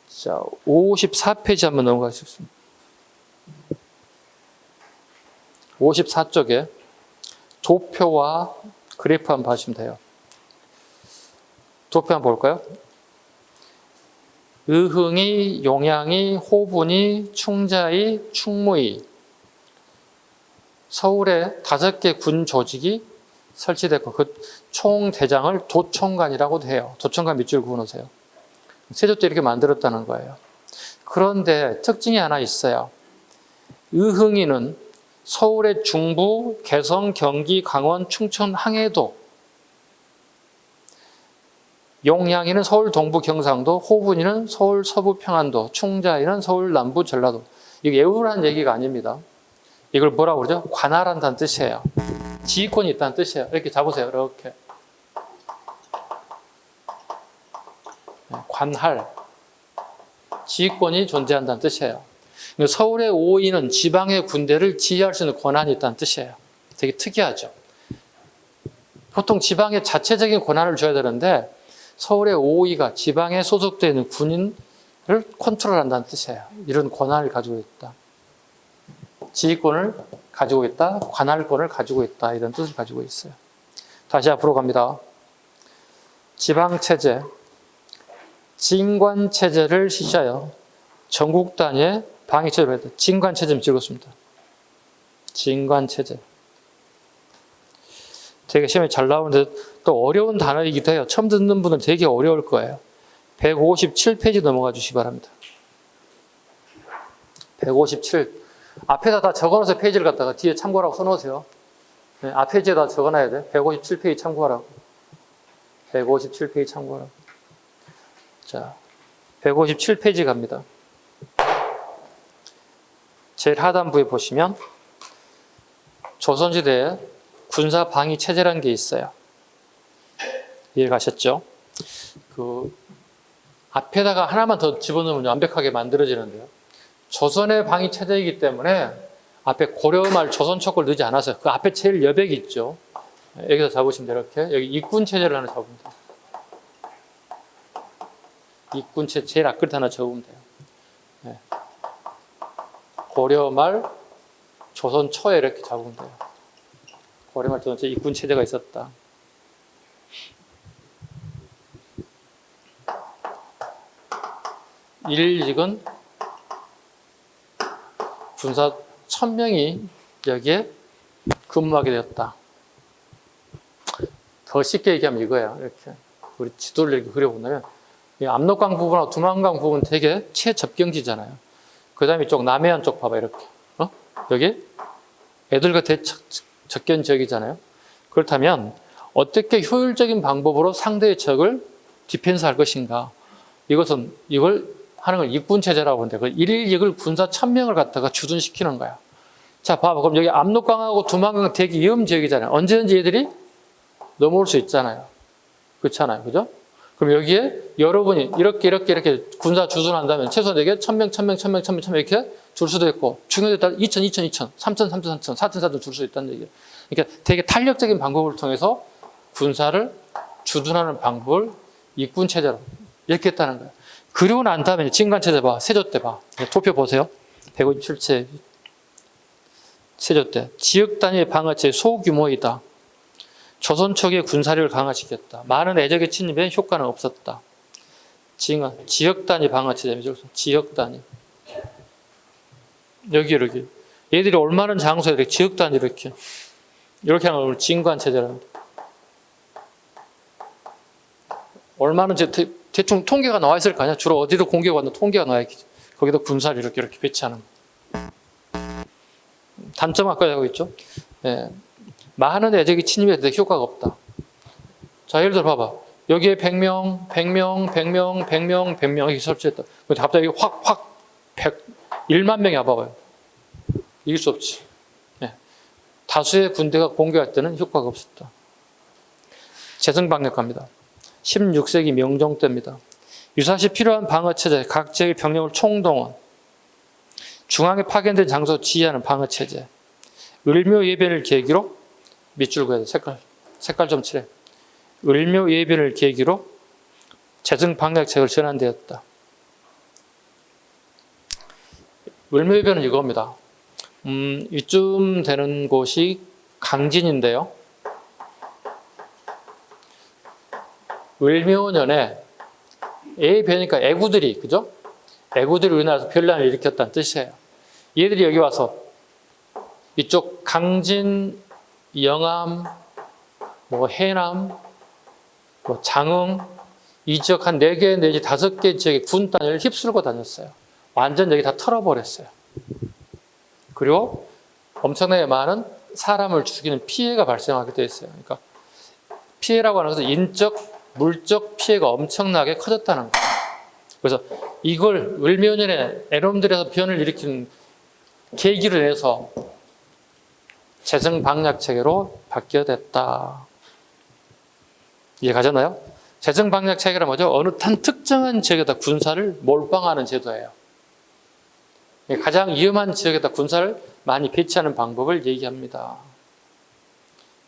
자, 54페이지 한번 넘어가겠습니다. 54쪽에 도표와 그래프 한번 봐주시면 돼요. 도표 한번 볼까요? 의흥이, 용양이, 호분이, 충자이, 충무이 서울에 5개 군 조직이 설치됐고 그 총대장을 도총관이라고도 해요. 도총관 밑줄 그어놓으세요. 세조 때 이렇게 만들었다는 거예요. 그런데 특징이 하나 있어요. 의흥이는 서울의 중부, 개성, 경기, 강원, 충청, 항해도, 용양이는 서울 동부, 경상도, 호분이는 서울 서부, 평안도, 충자이는 서울 남부, 전라도. 이게 예우라는 얘기가 아닙니다. 이걸 뭐라고 그러죠? 관할한다는 뜻이에요. 지휘권이 있다는 뜻이에요. 이렇게 잡으세요. 이렇게. 관할. 지휘권이 존재한다는 뜻이에요. 서울의 5위는 지방의 군대를 지휘할 수 있는 권한이 있다는 뜻이에요. 되게 특이하죠. 보통 지방에 자체적인 권한을 줘야 되는데 서울의 5위가 지방에 소속되어 있는 군인을 컨트롤한다는 뜻이에요. 이런 권한을 가지고 있다. 지휘권을 가지고 있다. 관할권을 가지고 있다. 이런 뜻을 가지고 있어요. 다시 앞으로 갑니다. 지방체제, 진관체제를 시시하여 전국 단위의 방위체제로 했다. 진관체제는 찍었습니다. 진관체제. 되게 시험에 잘 나오는데 또 어려운 단어이기도 해요. 처음 듣는 분은 되게 어려울 거예요. 157페이지 넘어가 주시기 바랍니다. 157. 앞에다 다 적어놓으세요. 페이지를 갖다가 뒤에 참고라고 써놓으세요. 네, 앞 페이지에다 적어놔야 돼. 157페이지 참고하라고. 157페이지 참고하라고. 자, 157페이지 갑니다. 제일 하단부에 보시면 조선시대에 군사 방위 체제라는 게 있어요. 이해 가셨죠? 그 앞에다가 하나만 더 집어넣으면 완벽하게 만들어지는데요. 조선의 방위 체제이기 때문에 앞에 고려말 조선촉을 넣지 않았어요. 그 앞에 제일 여백이 있죠. 여기서 잡으시면 돼요. 이렇게 여기 입군 체제를 하나 잡으면 돼요. 입군 체제 제일 앞끝 하나 적으면 돼요. 네. 고려말 조선초에 이렇게 잡으면 돼요. 고려말 조선초에 입군 체제가 있었다. 일익은 군사 1000명이 여기에 근무하게 되었다. 더 쉽게 얘기하면 이거예요. 이렇게 우리 지도를 이렇게 그려본다면 이 압록강 부분하고 두만강 부분 되게 최접경지잖아요. 그 다음에 이쪽 남해안 쪽 봐봐 이렇게 여기 애들과 대적견 지역이잖아요. 그렇다면 어떻게 효율적인 방법으로 상대의 적을 디펜스할 것인가? 이걸 하는 걸 입군체제라고 하는데 그 일익을 군사 1000명을 갖다가 주둔시키는 거야. 자, 봐봐. 그럼 여기 압록강하고 두만강 되게 위험 지역이잖아요. 언제든지 얘들이 넘어올 수 있잖아요. 그렇잖아요. 그죠? 그럼 여기에 여러분이 이렇게 군사 주둔한다면 최소한 되게 1000명 이렇게 줄 수도 있고 중요에 따라 2000, 3000, 4000 줄 수 있다는 얘기예요. 그러니까 되게 탄력적인 방법을 통해서 군사를 주둔하는 방법을 입군체제로 이렇게 했다는 거예요. 그리고 난 다음에 진관체제 봐. 세조 때 봐. 도표 보세요. 157체 세조 때 지역 단위의 방어체 소규모이다. 조선 초기의 군사력을 강화시켰다. 많은 애적의 침입에 효과는 없었다. 지역 단위 방어체제. 지역 단위. 여기. 얘들이 올만한 장소에 이렇게 지역 단위 이렇게 하는 걸 진관체제라고 합니다. 얼마나 대충 통계가 나와 있을 거 아니야. 주로 어디로 공격을 받는 통계가 나와 있겠지. 거기다 군사를 이렇게 배치하는 거. 단점 아까 하고 있죠. 예. 많은 애적이 침입에 대해 효과가 없다. 자, 예를 들어 봐봐. 여기에 100명, 100명, 100명, 100명, 100명 이렇게 설치했다. 근데 갑자기 확 1만 명이 와봐봐요. 이길 수 없지. 예. 다수의 군대가 공격할 때는 효과가 없었다. 재정방역합니다. 16세기 명종 때입니다. 유사시 필요한 방어체제, 각 지역의 병력을 총동원, 중앙에 파견된 장소 지휘하는 방어체제, 을묘 예변을 계기로 밑줄 그어야 돼. 색깔 좀 칠해. 을묘 예변을 계기로 재정방역책을 전환되었다. 을묘 예변은 이겁니다. 이쯤 되는 곳이 강진인데요. 을묘년에 예변이니까 애구들이, 그죠? 애구들이 우리나라에서 변란을 일으켰다는 뜻이에요. 얘들이 여기 와서 이쪽 강진, 영암, 해남, 장흥 이 지역 한 4개 내지 5개 지역의 군 단위를 휩쓸고 다녔어요. 완전 여기 다 털어버렸어요. 그리고 엄청나게 많은 사람을 죽이는 피해가 발생하게 되어 있어요. 그러니까 피해라고 하는 것은 인적, 물적 피해가 엄청나게 커졌다는 거예요. 그래서 이걸 을묘년에 애놈들에서 변을 일으키는 계기로 해서 재정방역체계로 바뀌어야 됐다. 이해가잖아요? 재정방역체계란 뭐죠? 어느 한 특정한 지역에다 군사를 몰빵하는 제도예요. 가장 위험한 지역에다 군사를 많이 배치하는 방법을 얘기합니다.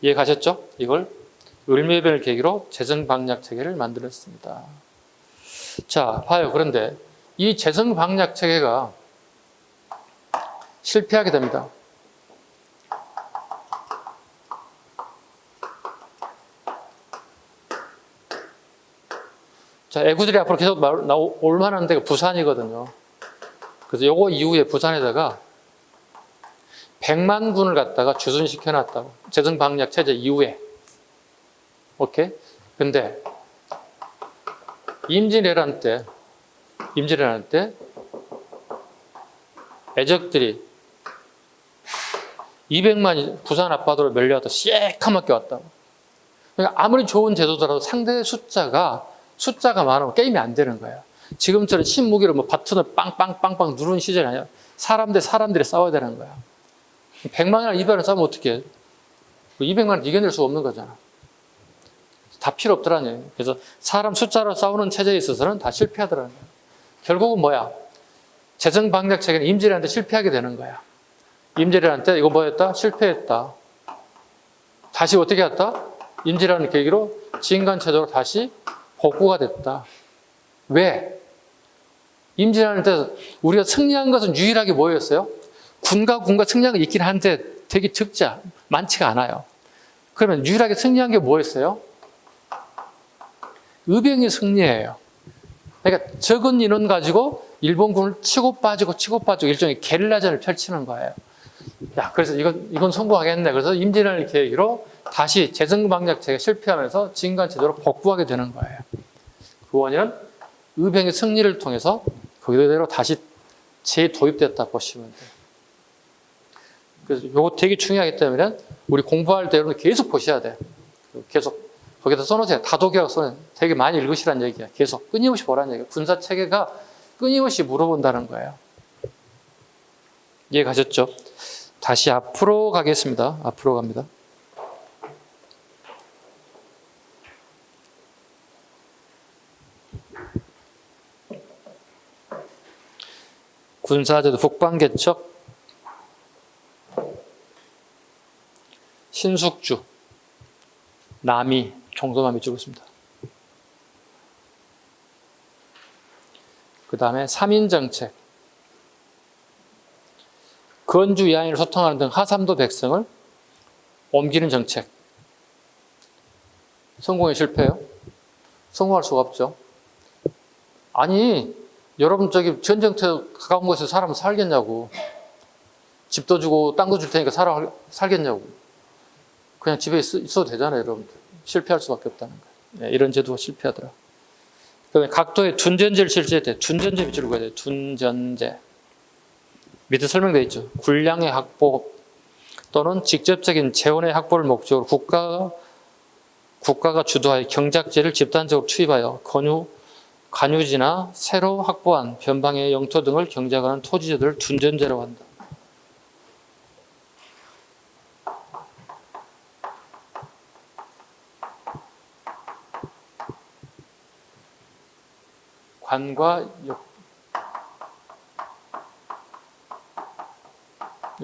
이해가셨죠? 이걸 을묘변을 계기로 재정방역체계를 만들었습니다. 자, 봐요. 그런데 이 재정방역체계가 실패하게 됩니다. 자, 애구들이 앞으로 계속 올 만한 데가 부산이거든요. 그래서 요거 이후에 부산에다가 100만 군을 갖다가 주둔시켜 놨다고. 재정방역 체제 이후에. 오케이? 근데 임진왜란 때 애적들이 200만이 부산 앞바다로 밀려왔다. 새카맣게 왔다고. 그러니까 아무리 좋은 제도더라도 상대 숫자가 많으면 게임이 안 되는 거예요. 지금처럼 신무기로 버튼을 빵빵빵빵 누르는 시절이 아니야. 사람 대 사람들이 싸워야 되는 거야. 100만이나 200만을 싸우면 어떻게 해? 200만을 이겨낼 수 없는 거잖아. 다 필요 없더라는 얘기예요. 그래서 사람 숫자로 싸우는 체제에 있어서는 다 실패하더라는 거예요. 결국은 뭐야? 재정방역 체계는 임진왜란한테 실패하게 되는 거야. 임진왜란한테 이거 뭐였다? 실패했다. 다시 어떻게 했다? 임진왜란 계기로 지인간체제로 다시 복구가 됐다. 왜? 임진왜란 때 우리가 승리한 것은 유일하게 뭐였어요? 군과 승리한 게 있긴 한데 되게 많지가 않아요. 그러면 유일하게 승리한 게 뭐였어요? 의병이 승리해요. 그러니까 적은 인원 가지고 일본군을 치고 빠지고 일종의 게릴라전을 펼치는 거예요. 야, 그래서 이건 성공하겠네. 그래서 임진왜란 계기로 다시 재정방역체가 실패하면서 지인간체제로 복구하게 되는 거예요. 그 원인은 의병의 승리를 통해서 그대로 다시 재도입됐다 보시면 돼요. 그래서 이거 되게 중요하기 때문에 우리 공부할 때 여러분 계속 보셔야 돼. 계속 거기다 써놓으세요. 다독이라고 써놓으세요. 되게 많이 읽으시라는 얘기야. 계속 끊임없이 보라는 얘기야. 군사체계가 끊임없이 물어본다는 거예요. 이해 가셨죠? 다시 앞으로 가겠습니다. 앞으로 갑니다. 군사제도 북방개척, 신숙주, 남이, 정도만 밑주고 있습니다. 그 다음에 3인정책, 건주 야인을 소통하는 등 하삼도 백성을 옮기는 정책. 성공에 실패해요? 성공할 수가 없죠. 아니, 여러분 전쟁터 가까운 곳에서 사람은 살겠냐고. 집도 주고 땅도 줄 테니까 살겠냐고. 그냥 집에 있어도 되잖아요, 여러분들. 실패할 수밖에 없다는 거예요. 네, 이런 제도가 실패하더라. 그러면 각도의 둔전제를 실제할 때 둔전제 밑줄을 그어야 돼요. 둔전제. 밑에 설명되어 있죠. 군량의 확보 또는 직접적인 재원의 확보를 목적으로 국가가 주도하여 경작지를 집단적으로 투입하여 관유지나 새로 확보한 변방의 영토 등을 경작하는 토지주들을 둔전제라고 한다. 관과 역.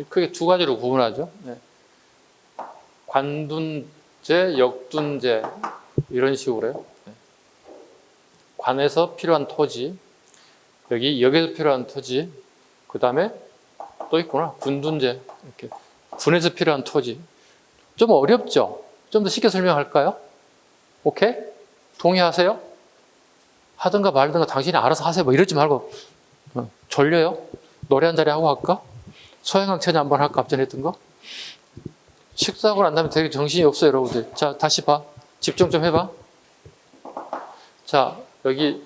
크게 두 가지로 구분하죠. 네. 관둔제, 역둔제 이런 식으로요. 네. 관에서 필요한 토지, 여기 역에서 필요한 토지, 그 다음에 또 있구나. 군둔제, 이렇게 군에서 필요한 토지. 좀 어렵죠? 좀 더 쉽게 설명할까요? 오케이? 동의하세요? 하든가 말든가 당신이 알아서 하세요. 뭐 이러지 말고. 졸려요? 노래 한 자리 하고 할까? 소양강천이 한번 할까? 앞전에 했던 거? 식사하고 난 다음에 되게 정신이 없어요, 여러분들. 자, 다시 봐. 집중 좀 해봐. 자, 여기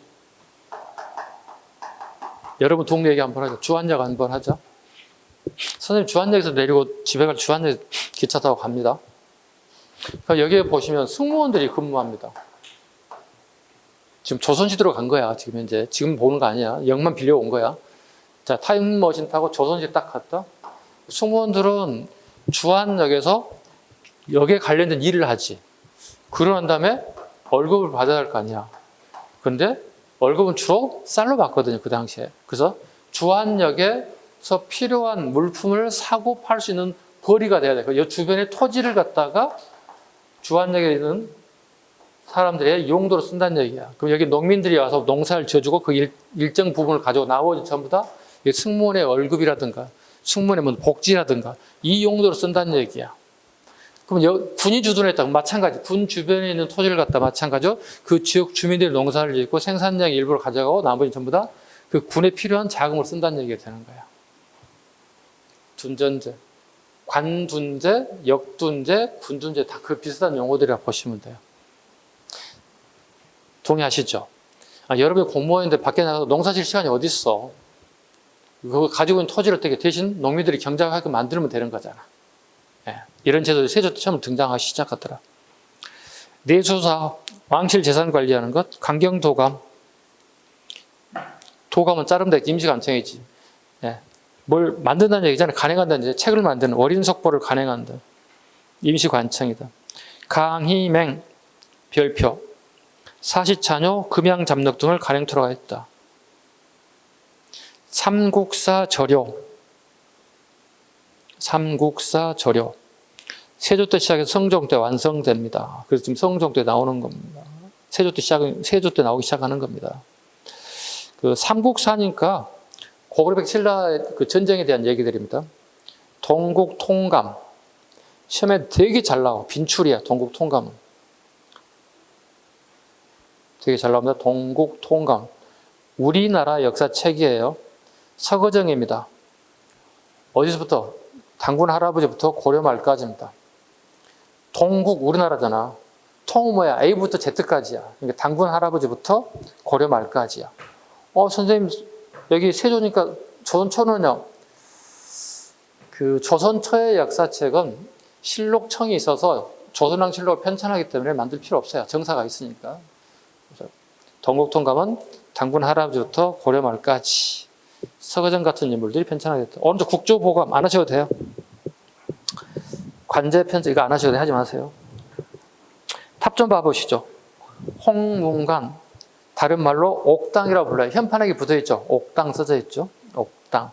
여러분 동네 얘기 한번 하자. 주안역 한번 하자. 선생님 주안역에서 내리고 집에 갈 주안역 기차 타고 갑니다. 그러니까 여기에 보시면 승무원들이 근무합니다. 지금 조선시대로 간 거야. 지금 현재. 지금 보는 거 아니야. 역만 빌려온 거야. 자, 타임머신 타고 조선시대 딱 갔다. 승무원들은 주안역에서 역에 관련된 일을 하지. 그러고 난 다음에 월급을 받아야 할 거 아니야. 근데 월급은 주로 쌀로 받거든요. 그 당시에. 그래서 주안역에서 필요한 물품을 사고 팔 수 있는 거리가 돼야 돼. 이 주변의 토지를 갖다가 주안역에 있는 사람들의 용도로 쓴다는 얘기야. 그럼 여기 농민들이 와서 농사를 지어주고 그 일정 부분을 가지고 나머지 전부 다 승무원의 월급이라든가 승무원의 뭐 복지라든가 이 용도로 쓴다는 얘기야. 그럼 군이 주둔했다. 마찬가지. 군 주변에 있는 토지를 갖다 마찬가지로 그 지역 주민들이 농사를 짓고 생산량의 일부를 가져가고 나머지 전부 다 그 군에 필요한 자금을 쓴다는 얘기가 되는 거야. 둔전제. 관둔제, 역둔제, 군둔제 다 그 비슷한 용어들이라 보시면 돼요. 동의하시죠? 여러분이 공무원인데 밖에 나가서 농사 질 시간이 어디 있어? 그거 가지고 있는 토지를 되게 대신 농민들이 경작하게 만들면 되는 거잖아. 예, 이런 제도들이 세조 때 처음 등장하기 시작하더라. 내수사, 왕실 재산 관리하는 것, 강경도감. 도감은 자른다, 임시관청이지. 예, 뭘 만든다는 얘기잖아요. 간행한다는 얘기. 책을 만드는 어린속보를 간행한다. 임시관청이다. 강희맹, 별표. 사시차뇨, 금양잡력 등을 간행토록 했다. 삼국사 저료. 세조 때 시작해서 성종 때 완성됩니다. 그래서 지금 성종 때 나오는 겁니다. 세조 때 나오기 시작하는 겁니다. 그 삼국사니까 고구려백 신라의 그 전쟁에 대한 얘기들입니다. 동국통감. 시험에 되게 잘 나와. 빈출이야, 동국통감은. 되게 잘 나옵니다. 동국통감. 우리나라 역사책이에요. 서거정입니다. 어디서부터? 당군 할아버지부터 고려 말까지입니다. 동국 우리나라잖아. 통은 뭐야? A부터 Z까지야. 그러니까 당군 할아버지부터 고려 말까지야. 선생님 여기 세조니까 조선초는요. 그 조선초의 역사책은 실록청이 있어서 조선왕실록을 편찬하기 때문에 만들 필요 없어요. 정사가 있으니까. 동국통감은 당군 할아버지부터 고려 말까지 서거정 같은 인물들이 편찬하게 됐다. 오른쪽 국조보감 안 하셔도 돼요. 관제 편찬 이거 안 하셔도 돼요. 하지 마세요. 탑 좀 봐보시죠. 홍문관 다른 말로 옥당이라고 불러요. 현판에게 붙어있죠. 옥당 써져 있죠. 옥당.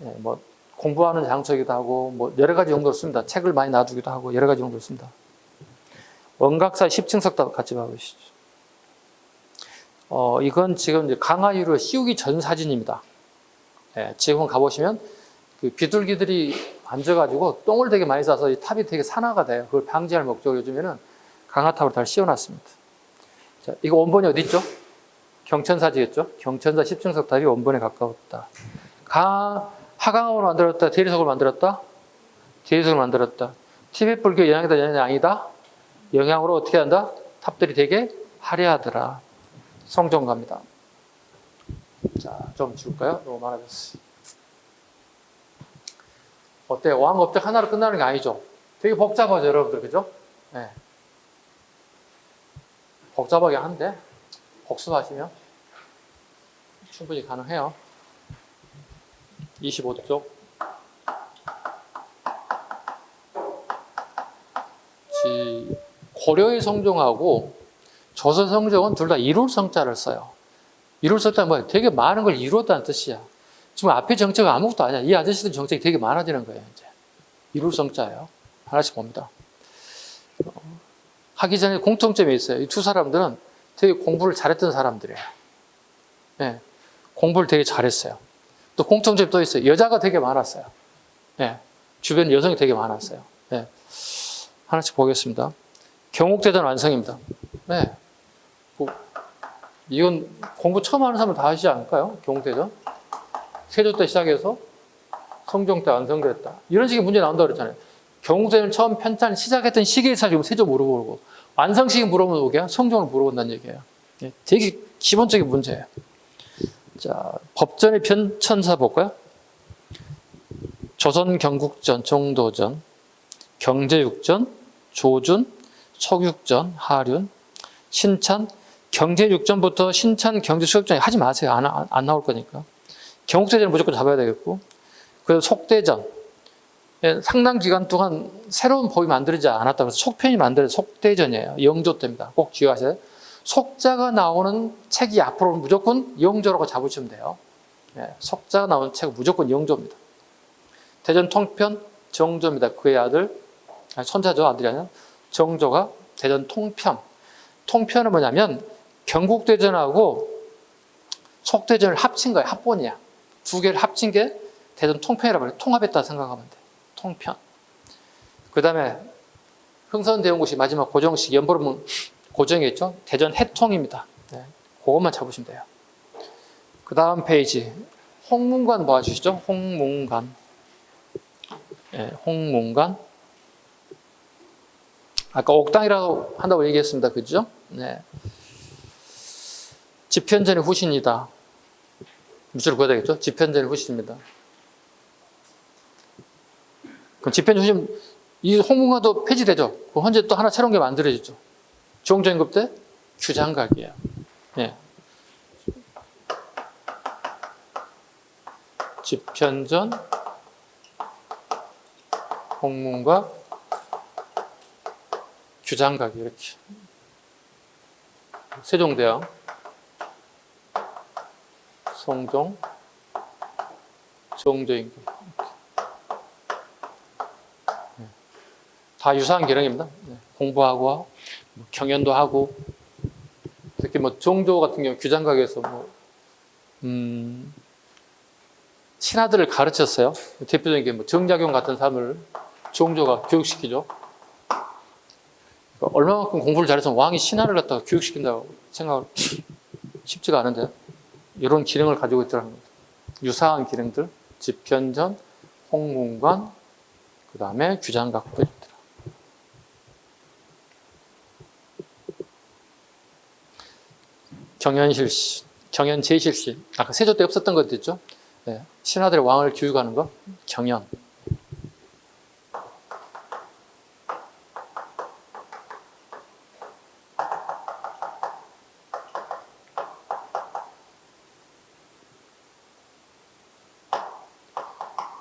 예, 뭐 공부하는 장소이기도 하고 뭐 여러 가지 용도로 씁니다. 책을 많이 놔두기도 하고 여러 가지 용도로 씁니다. 원각사 10층석도 같이 봐보시죠. 이건 지금 이제 강화유를 씌우기 전 사진입니다. 예, 지금 가보시면 그 비둘기들이 앉아가지고 똥을 되게 많이 싸서 이 탑이 되게 산화가 돼요. 그걸 방지할 목적으로 요즘에는 강화탑으로 다 씌워놨습니다. 자, 이거 원본이 어디 있죠? 경천사지겠죠? 경천사 10층석 탑이 원본에 가까웠다. 하강으로 만들었다. 대리석을 만들었다. 대리석을 만들었다. 티베트 불교 영향이다. 영향이 아니다. 영향으로 어떻게 한다? 탑들이 되게 화려하더라. 성종갑니다. 자, 좀 지울까요? 너무 많아졌어요. 어때요? 왕업적 하나로 끝나는 게 아니죠? 되게 복잡하죠, 여러분들, 그죠? 네. 복잡하게 한데, 복습하시면 충분히 가능해요. 25쪽. 고려의 성종하고 조선 성종은 둘 다 이룰 성자를 써요. 이룰 성자는 뭐예요? 되게 많은 걸 이뤘다는 뜻이야. 지금 앞에 정체가 아무것도 아니야. 이 아저씨들 정책이 되게 많아지는 거예요, 이제. 이룰 성자예요. 하나씩 봅니다. 하기 전에 공통점이 있어요. 이 두 사람들은 되게 공부를 잘했던 사람들이에요. 네. 공부를 되게 잘했어요. 또 공통점이 또 있어요. 여자가 되게 많았어요. 네. 주변 여성이 되게 많았어요. 네. 하나씩 보겠습니다. 경옥대전 완성입니다. 네. 이건 공부 처음 하는 사람은 다 하시지 않을까요? 경옥대전. 세조 때 시작해서 성종 때 완성됐다. 이런 식의 문제 나온다고 그랬잖아요. 경옥대전 처음 편찬 시작했던 시기에서 지금 세조 물어보고 완성 시기 물어보면 뭐게요? 성종을 물어본다는 얘기예요. 네. 되게 기본적인 문제예요. 자, 법전의 편천사 볼까요? 조선 경국전, 정도전, 경제육전, 조준, 석육전, 하륜, 신찬, 경제육전부터 신찬, 경제수역전 하지 마세요. 안 나올 거니까. 경국대전은 무조건 잡아야 되겠고, 그래서 속대전. 상당 기간 동안 새로운 법이 만들어지지 않았다고 해서 속편이 만들어진 속대전이에요. 영조 때입니다. 꼭 기억하셔야 돼요. 속자가 나오는 책이 앞으로는 무조건 영조라고 잡으시면 돼요. 속자가 나오는 책은 무조건 영조입니다. 대전 통편 정조입니다. 그의 아들, 손자죠. 아들이 아니라 정조가 대전 통편. 통편은 뭐냐면 경국대전하고 속대전을 합친 거예요. 합본이야. 두 개를 합친 게 대전 통편이라고 해요. 통합했다 생각하면 돼. 통편. 그 다음에 흥선대원고시 마지막 고정식 연보름 고정이겠죠. 대전 해통입니다. 네. 그것만 잡으시면 돼요. 그 다음 페이지 홍문관 봐주시죠. 홍문관. 네, 홍문관. 아까 옥당이라고 한다고 얘기했습니다. 그죠? 네. 집현전의 후신이다. 밑줄 그어야 되겠죠? 집현전의 후신입니다. 그럼 집현전 후신, 이 홍문관도 폐지되죠? 그 현재 또 하나 새로운 게 만들어지죠. 중종임금 때 규장각이에요. 네. 집현전, 홍문관, 규장각이 이렇게. 세종대왕, 성종, 정조임금. 다 유사한 기능입니다. 공부하고 경연도 하고 특히 뭐 정조 같은 경우 규장각에서 신하들을 가르쳤어요. 대표적인 게 뭐 정작용 같은 사람을 정조가 교육시키죠. 그러니까 얼마만큼 공부를 잘해서 왕이 신하를 갖다가 교육시킨다고 생각을 쉽지가 않은데 이런 기능을 가지고 있더라는 겁니다. 유사한 기능들, 집현전, 홍문관, 그 다음에 규장각도 있더라. 경연실시, 경연제실시. 아까 세조 때 없었던 것 있죠? 네. 신하들의 왕을 교육하는 거, 경연.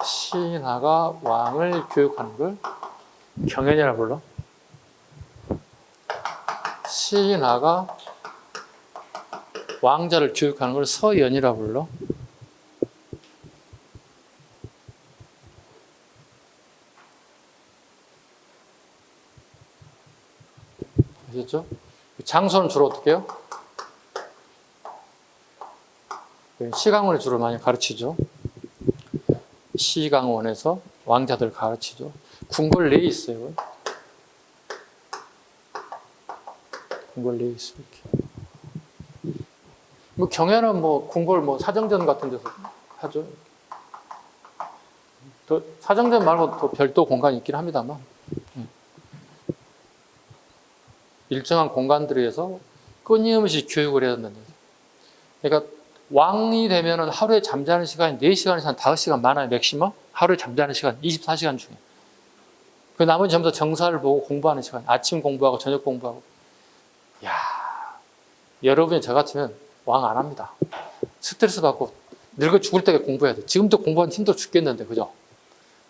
신하가 왕을 교육하는 걸 경연이라 불러. 신하가 왕자를 교육하는 걸 서연이라 불러. 아시죠? 장소는 주로 어떻게 해요? 시강원을 주로 많이 가르치죠. 시강원에서 왕자들 가르치죠. 궁궐 내에 있어요. 궁궐 내에 있어요. 이렇게. 뭐 경연은 뭐 궁궐 뭐 사정전 같은 데서 하죠. 또 사정전 말고 또 별도 공간이 있긴 합니다만 일정한 공간들에서 끊임없이 교육을 해야 된다는 거죠. 그러니까 왕이 되면은 하루에 잠자는 시간이 4시간에서 한 5시간 많아요. 맥시멈. 하루에 잠자는 시간 24시간 중에. 그 나머지 전부 다 정사를 보고 공부하는 시간. 아침 공부하고 저녁 공부하고. 야, 여러분이 저 같으면 왕 안 합니다. 스트레스 받고 늙어 죽을 때까지 공부해야 돼. 지금도 공부하는 힘들어 죽겠는데, 그죠?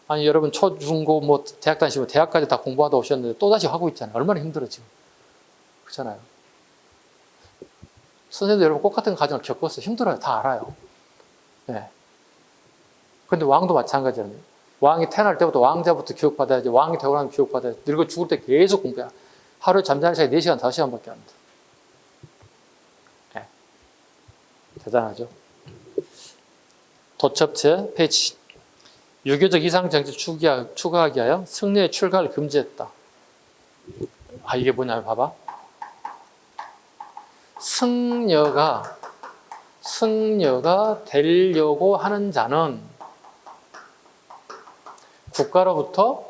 아니, 여러분 초, 중, 고, 뭐 대학 다니시면 대학까지 다 공부하다 오셨는데 또다시 하고 있잖아요. 얼마나 힘들어 지금. 그렇잖아요. 선생님도 여러분 똑같은 과정을 겪었어요. 힘들어요. 다 알아요. 네. 근데 왕도 마찬가지예요. 왕이 태어날 때부터 왕자부터 교육받아야지. 왕이 되고 나면 교육받아야지. 늙어 죽을 때 계속 공부해야. 하루에 잠자는 시간이 4시간, 5시간밖에 안 돼. 네. 대단하죠. 도첩체 폐지. 유교적 이상정치 추가하기 위하여 승려의 출가를 금지했다. 아, 이게 뭐냐면 봐봐. 승려가 되려고 하는 자는 국가로부터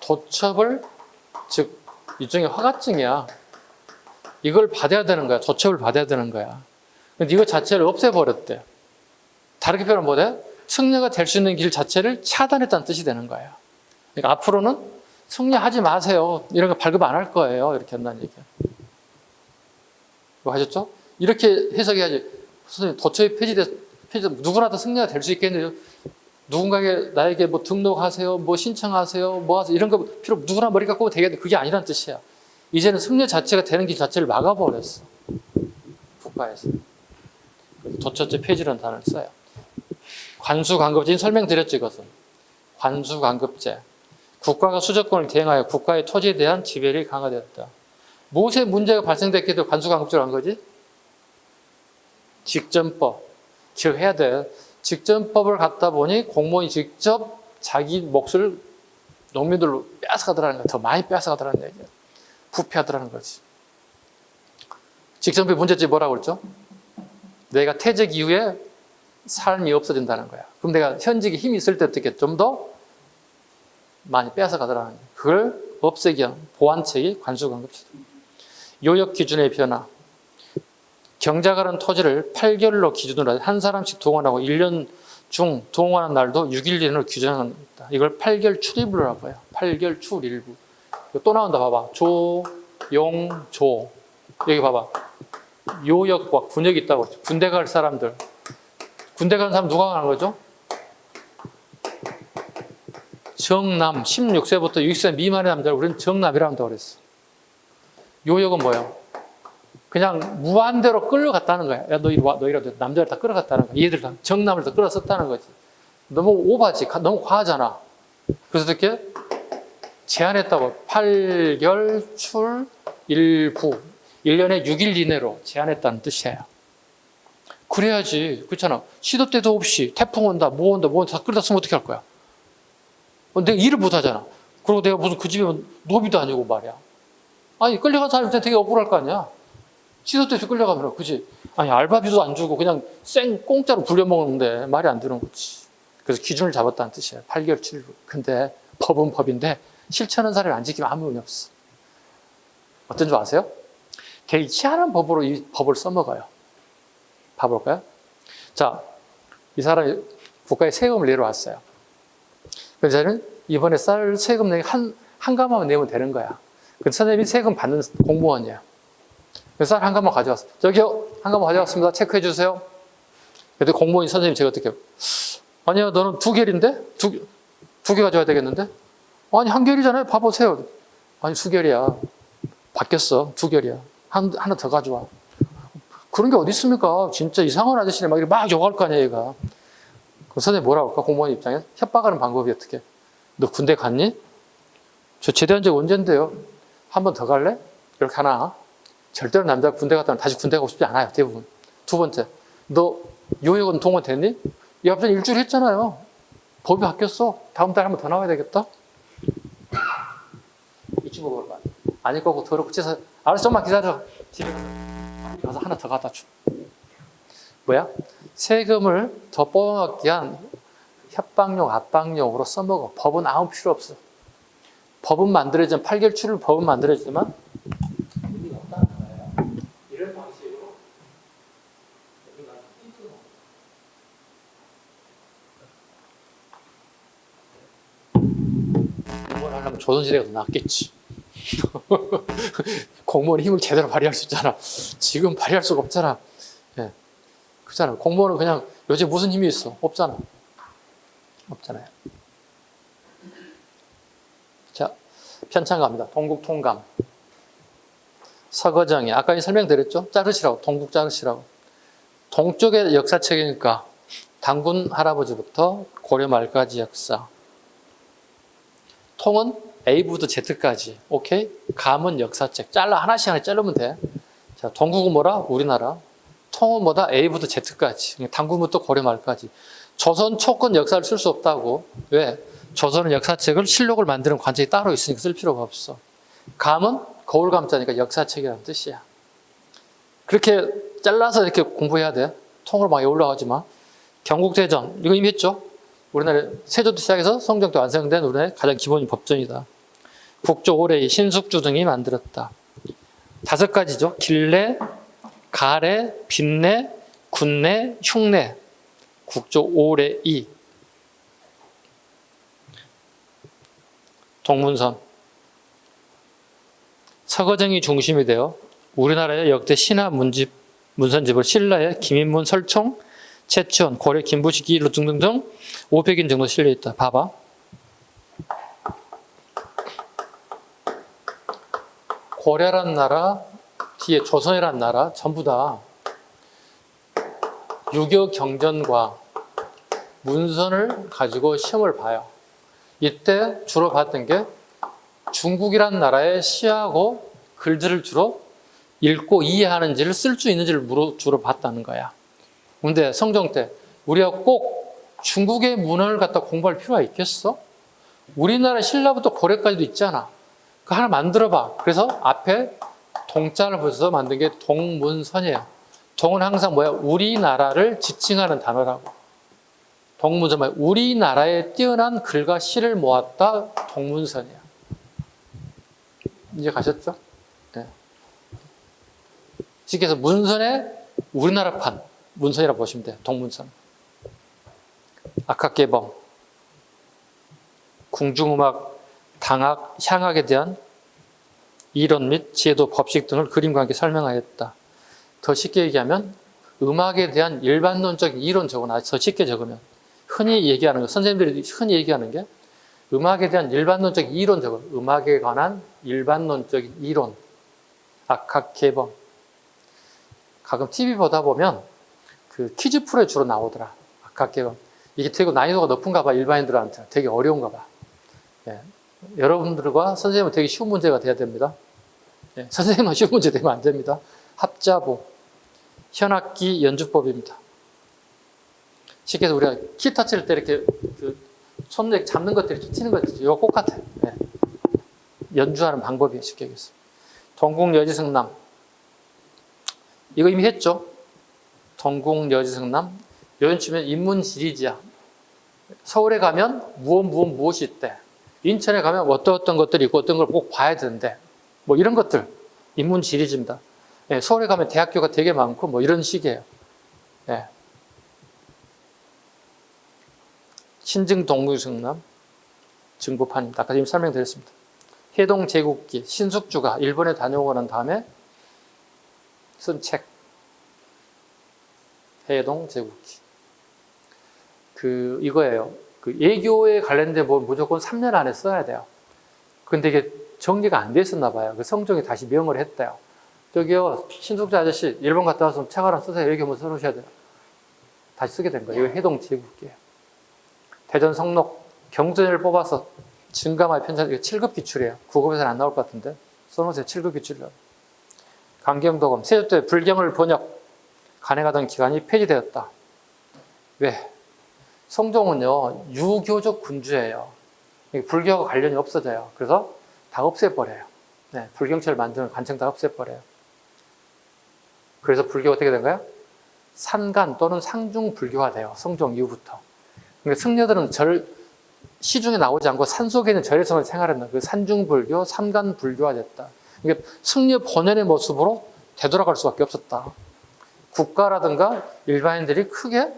도첩을, 즉 일종의 허가증이야. 이걸 받아야 되는 거야. 도첩을 받아야 되는 거야. 근데 이거 자체를 없애버렸대. 다르게 표현하면 뭐래? 승려가 될 수 있는 길 자체를 차단했다는 뜻이 되는 거예요. 그러니까 앞으로는 승려하지 마세요. 이런 거 발급 안 할 거예요. 이렇게 한다는 얘기야. 뭐 하셨죠? 이렇게 해석해야지. 선생님, 도처에 폐지돼 누구나 다 승려가 될 수 있겠네요. 누군가에게 나에게 뭐 등록하세요, 뭐 신청하세요, 뭐 하세요. 이런 거 필요 없고 누구나 머리 깎고 되겠네. 그게 아니란 뜻이야. 이제는 승려 자체가 되는 길 자체를 막아버렸어. 국가에서. 도처제 폐지라는 단어를 써요. 관수관급제, 설명드렸죠, 이것은. 관수관급제. 국가가 수저권을 대행하여 국가의 토지에 대한 지배력이 강화되었다. 무엇에 문제가 발생됐기 때문에 관수관급제를 한 거지? 직전법. 기억해야 돼. 직전법을 갖다 보니 공무원이 직접 자기 몫을 농민들로 뺏어가더라는 거야. 더 많이 뺏어가더라는 얘기야. 부패하더라는 거지. 직전법의 문제점이 뭐라고 그랬죠? 내가 퇴직 이후에 삶이 없어진다는 거야. 그럼 내가 현직에 힘이 있을 때 어떻게 좀 더 많이 뺏어가더라는 거야. 그걸 없애기 위한 보완책이 관수관급제다. 요역 기준의 변화. 경작하는 토지를 8개월로 기준으로 한 사람씩 동원하고 1년 중 동원하는 날도 6일 이내로 규정합니다. 이걸 8개월 출입부라고 해요. 8개월 출입부. 또 나온다 봐봐. 조, 용, 조. 여기 봐봐. 요역과 군역이 있다고. 군대 갈 사람들. 군대 가는 사람 누가 가는 거죠? 정남, 16세부터 60세 미만의 남자를 우리는 정남이라고 한다고 그랬어. 요역은 뭐예요? 그냥 무한대로 끌어갔다는 거야. 야, 너 이리 와, 너 이리 와. 남자를 다 끌어갔다는 거야. 얘들 다 정남을 다 끌어섰다는 거지. 너무 오바지. 너무 과하잖아. 그래서 어떻게? 제한했다고. 8개월 출 일부. 1년에 6일 이내로 제한했다는 뜻이에요. 그래야지. 그렇잖아. 시도 때도 없이 태풍 온다, 뭐 온다, 뭐 온다 다 끌다 쓰면 어떻게 할 거야? 내가 일을 못 하잖아. 그리고 내가 무슨 그 집에 노비도 아니고 말이야. 아니, 끌려간 사람한테 되게 억울할 거 아니야. 시도 때 없이 끌려가면, 그지? 아니, 알바비도 안 주고 그냥 공짜로 굴려먹는데 말이 안 되는 거지. 그래서 기준을 잡았다는 뜻이에요. 8개월 7일. 근데 법은 법인데 실천하는 사람이 안 지키면 아무 의미 없어. 어떤 줄 아세요? 개의치 않은 법으로 이 법을 써먹어요. 봐볼까요? 자, 이 사람이 국가에 세금을 내려왔어요. 그래서 저는 이번에 쌀 세금 내기 한 가마만 내면 되는 거야. 그래서 선생님이 세금 받는 공무원이야. 그래서 쌀 한 가마 가져왔어. 저기요, 한 가마 가져왔습니다. 체크해 주세요. 그래도 공무원이 선생님 제가 어떻게 해요? 아니요, 너는 2개월인데? 두 개 가져와야 되겠는데? 아니, 1개월이잖아요. 봐보세요. 아니, 2개월이야. 바뀌었어. 2개월이야. 하나 더 가져와. 그런 게 어디 있습니까? 진짜 이상한 아저씨네 막 욕할 거 아니야, 얘가. 그럼 선생님 뭐라고 할까? 공무원 입장에 협박하는 방법이 어떻게? 너 군대 갔니? 저 제대한 적 언젠데요? 한 번 더 갈래? 이렇게 하나. 절대로 남자가 군대 갔다 오면 다시 군대 가고 싶지 않아요, 대부분. 두 번째, 너 요역은 동원됐니? 이 앞전 일주일 했잖아요. 법이 바뀌었어. 다음 달에 한 번 더 나와야 되겠다? 이 친구 그럴 거 아니야. 아닐 거고 더럽고 째서 알았어, 좀만 기다려. 집에 가서 하나 더 갖다 줘. 뭐야? 세금을 더 뽑아먹기 위한 협박용, 압박용으로 써먹어. 법은 아무 필요 없어. 법은 만들어지면 8개월 출입 법은 만들어지지만 의미가 없다는 거예요. 이런 방식으로 하려면 조선시대가 더 낫겠지. 공무원이 힘을 제대로 발휘할 수 있잖아. 지금 발휘할 수가 없잖아. 예. 그렇잖아. 공무원은 그냥 요즘 무슨 힘이 있어? 없잖아. 없잖아요. 자, 편찬 갑니다. 동국통감. 서거정이 아까 설명드렸죠? 자르시라고. 동국 자르시라고. 동쪽의 역사책이니까 당군 할아버지부터 고려 말까지 역사. 통은 A부터 Z까지. 오케이? 감은 역사책. 하나씩 자르면 돼. 자, 동국은 뭐라? 우리나라. 통은 뭐다? A부터 Z까지. 당군부터 고려 말까지. 조선 초건 역사를 쓸 수 없다고. 왜? 조선은 역사책을 실록을 만드는 관청이 따로 있으니까 쓸 필요가 없어. 감은 거울감자니까 역사책이라는 뜻이야. 그렇게 잘라서 이렇게 공부해야 돼. 통으로 막 올라가지 마. 경국대전. 이거 이미 했죠? 우리나라 세조부터 시작해서 성정도 완성된 우리나라의 가장 기본인 법전이다. 국조 오레이, 신숙주 등이 만들었다. 5가지죠. 길내, 가래, 빈내, 군내, 흉내. 국조 오레이. 동문선. 서거정이 중심이 되어 우리나라의 역대 신화 문선집을 신라의 김인문, 설총, 최치원, 고려 김부식이 일로 등등등 500인 정도 실려있다. 봐봐. 고려란 나라, 뒤에 조선이란 나라 전부 다 유교 경전과 문선을 가지고 시험을 봐요. 이때 주로 봤던 게 중국이란 나라의 시하고 글들을 주로 읽고 이해하는지를 쓸 수 있는지를 주로 봤다는 거야. 근데 성종 때 우리가 꼭 중국의 문헌을 갖다 공부할 필요가 있겠어? 우리나라 신라부터 고려까지도 있잖아. 그거 하나 만들어봐. 그래서 앞에 동자를 붙여서 만든 게 동문선이에요. 동은 항상 뭐야? 우리나라를 지칭하는 단어라고. 동문선 뭐야? 우리나라의 뛰어난 글과 시를 모았다. 동문선이야. 이제 가셨죠? 네. 쉽게 해서 문선의 우리나라판 문선이라고 보시면 돼요. 동문선. 악학개범, 궁중음악, 당학, 향학에 대한 이론 및 지혜도, 법식 등을 그림과 함께 설명하였다. 더 쉽게 얘기하면 음악에 대한 일반론적인 이론 적어놔. 더 쉽게 적으면 흔히 얘기하는 거, 선생님들이 흔히 얘기하는 게 음악에 대한 일반론적인 이론 적어. 음악에 관한 일반론적인 이론. 악학개범. 가끔 TV 보다 보면 그 퀴즈 프로에 주로 나오더라. 악학개범. 이게 되게 난이도가 높은가 봐. 일반인들한테 되게 어려운가 봐. 예. 여러분들과 선생님은 되게 쉬운 문제가 돼야 됩니다. 예. 선생님은 쉬운 문제 되면 안 됩니다. 합자보. 현악기 연주법입니다. 쉽게 해서 우리가 기타 칠 때 이렇게 손 잡는 것들 이렇게 치는 것들 이거 똑같아. 예. 연주하는 방법이에요. 쉽게 얘기해서. 동국여지승남. 이거 이미 했죠. 동국여지승남. 요즘 치면 인문지리지야. 서울에 가면 무엇이 있대. 인천에 가면 어떤 것들이 있고 어떤 걸 꼭 봐야 되는데 뭐 이런 것들 인문지리지입니다. 예, 서울에 가면 대학교가 되게 많고 뭐 이런 식이에요. 예. 신증동국여지승남 증부판입니다. 아까 이미 설명드렸습니다. 해동제국기 신숙주가 일본에 다녀오고 난 다음에 쓴 책. 해동제국기. 이거예요. 예교에 관련된 뭘 무조건 3년 안에 써야 돼요. 근데 이게 정리가 안 돼 있었나 봐요. 성종이 다시 명을 했대요. 저기요, 신숙주 아저씨, 일본 갔다 와서 책 하나 쓰세요. 이렇게 뭐 써놓으셔야 돼요. 다시 쓰게 된 거예요. 이거 해동제국기예요. 대전 성록 경전을 뽑아서 증감하여 편찬, 이거 7급 기출이에요. 9급에서는 안 나올 것 같은데. 써놓으세요. 7급 기출이라고. 강경도검, 세조 때 불경을 번역, 간행하던 기간이 폐지되었다. 왜? 성종은요, 유교적 군주예요. 불교하고 관련이 없어져요. 그래서 다 없애버려요. 네, 불경체를 만드는 관청 다 없애버려요. 그래서 불교가 어떻게 된 거예요? 산간 또는 상중 불교화 돼요. 성종 이후부터. 그러니까 승려들은 시중에 나오지 않고 산속에 있는 절에서만 생활했나. 그 산중불교, 삼간불교화 됐다. 그러니까 승려 본연의 모습으로 되돌아갈 수밖에 없었다. 국가라든가 일반인들이 크게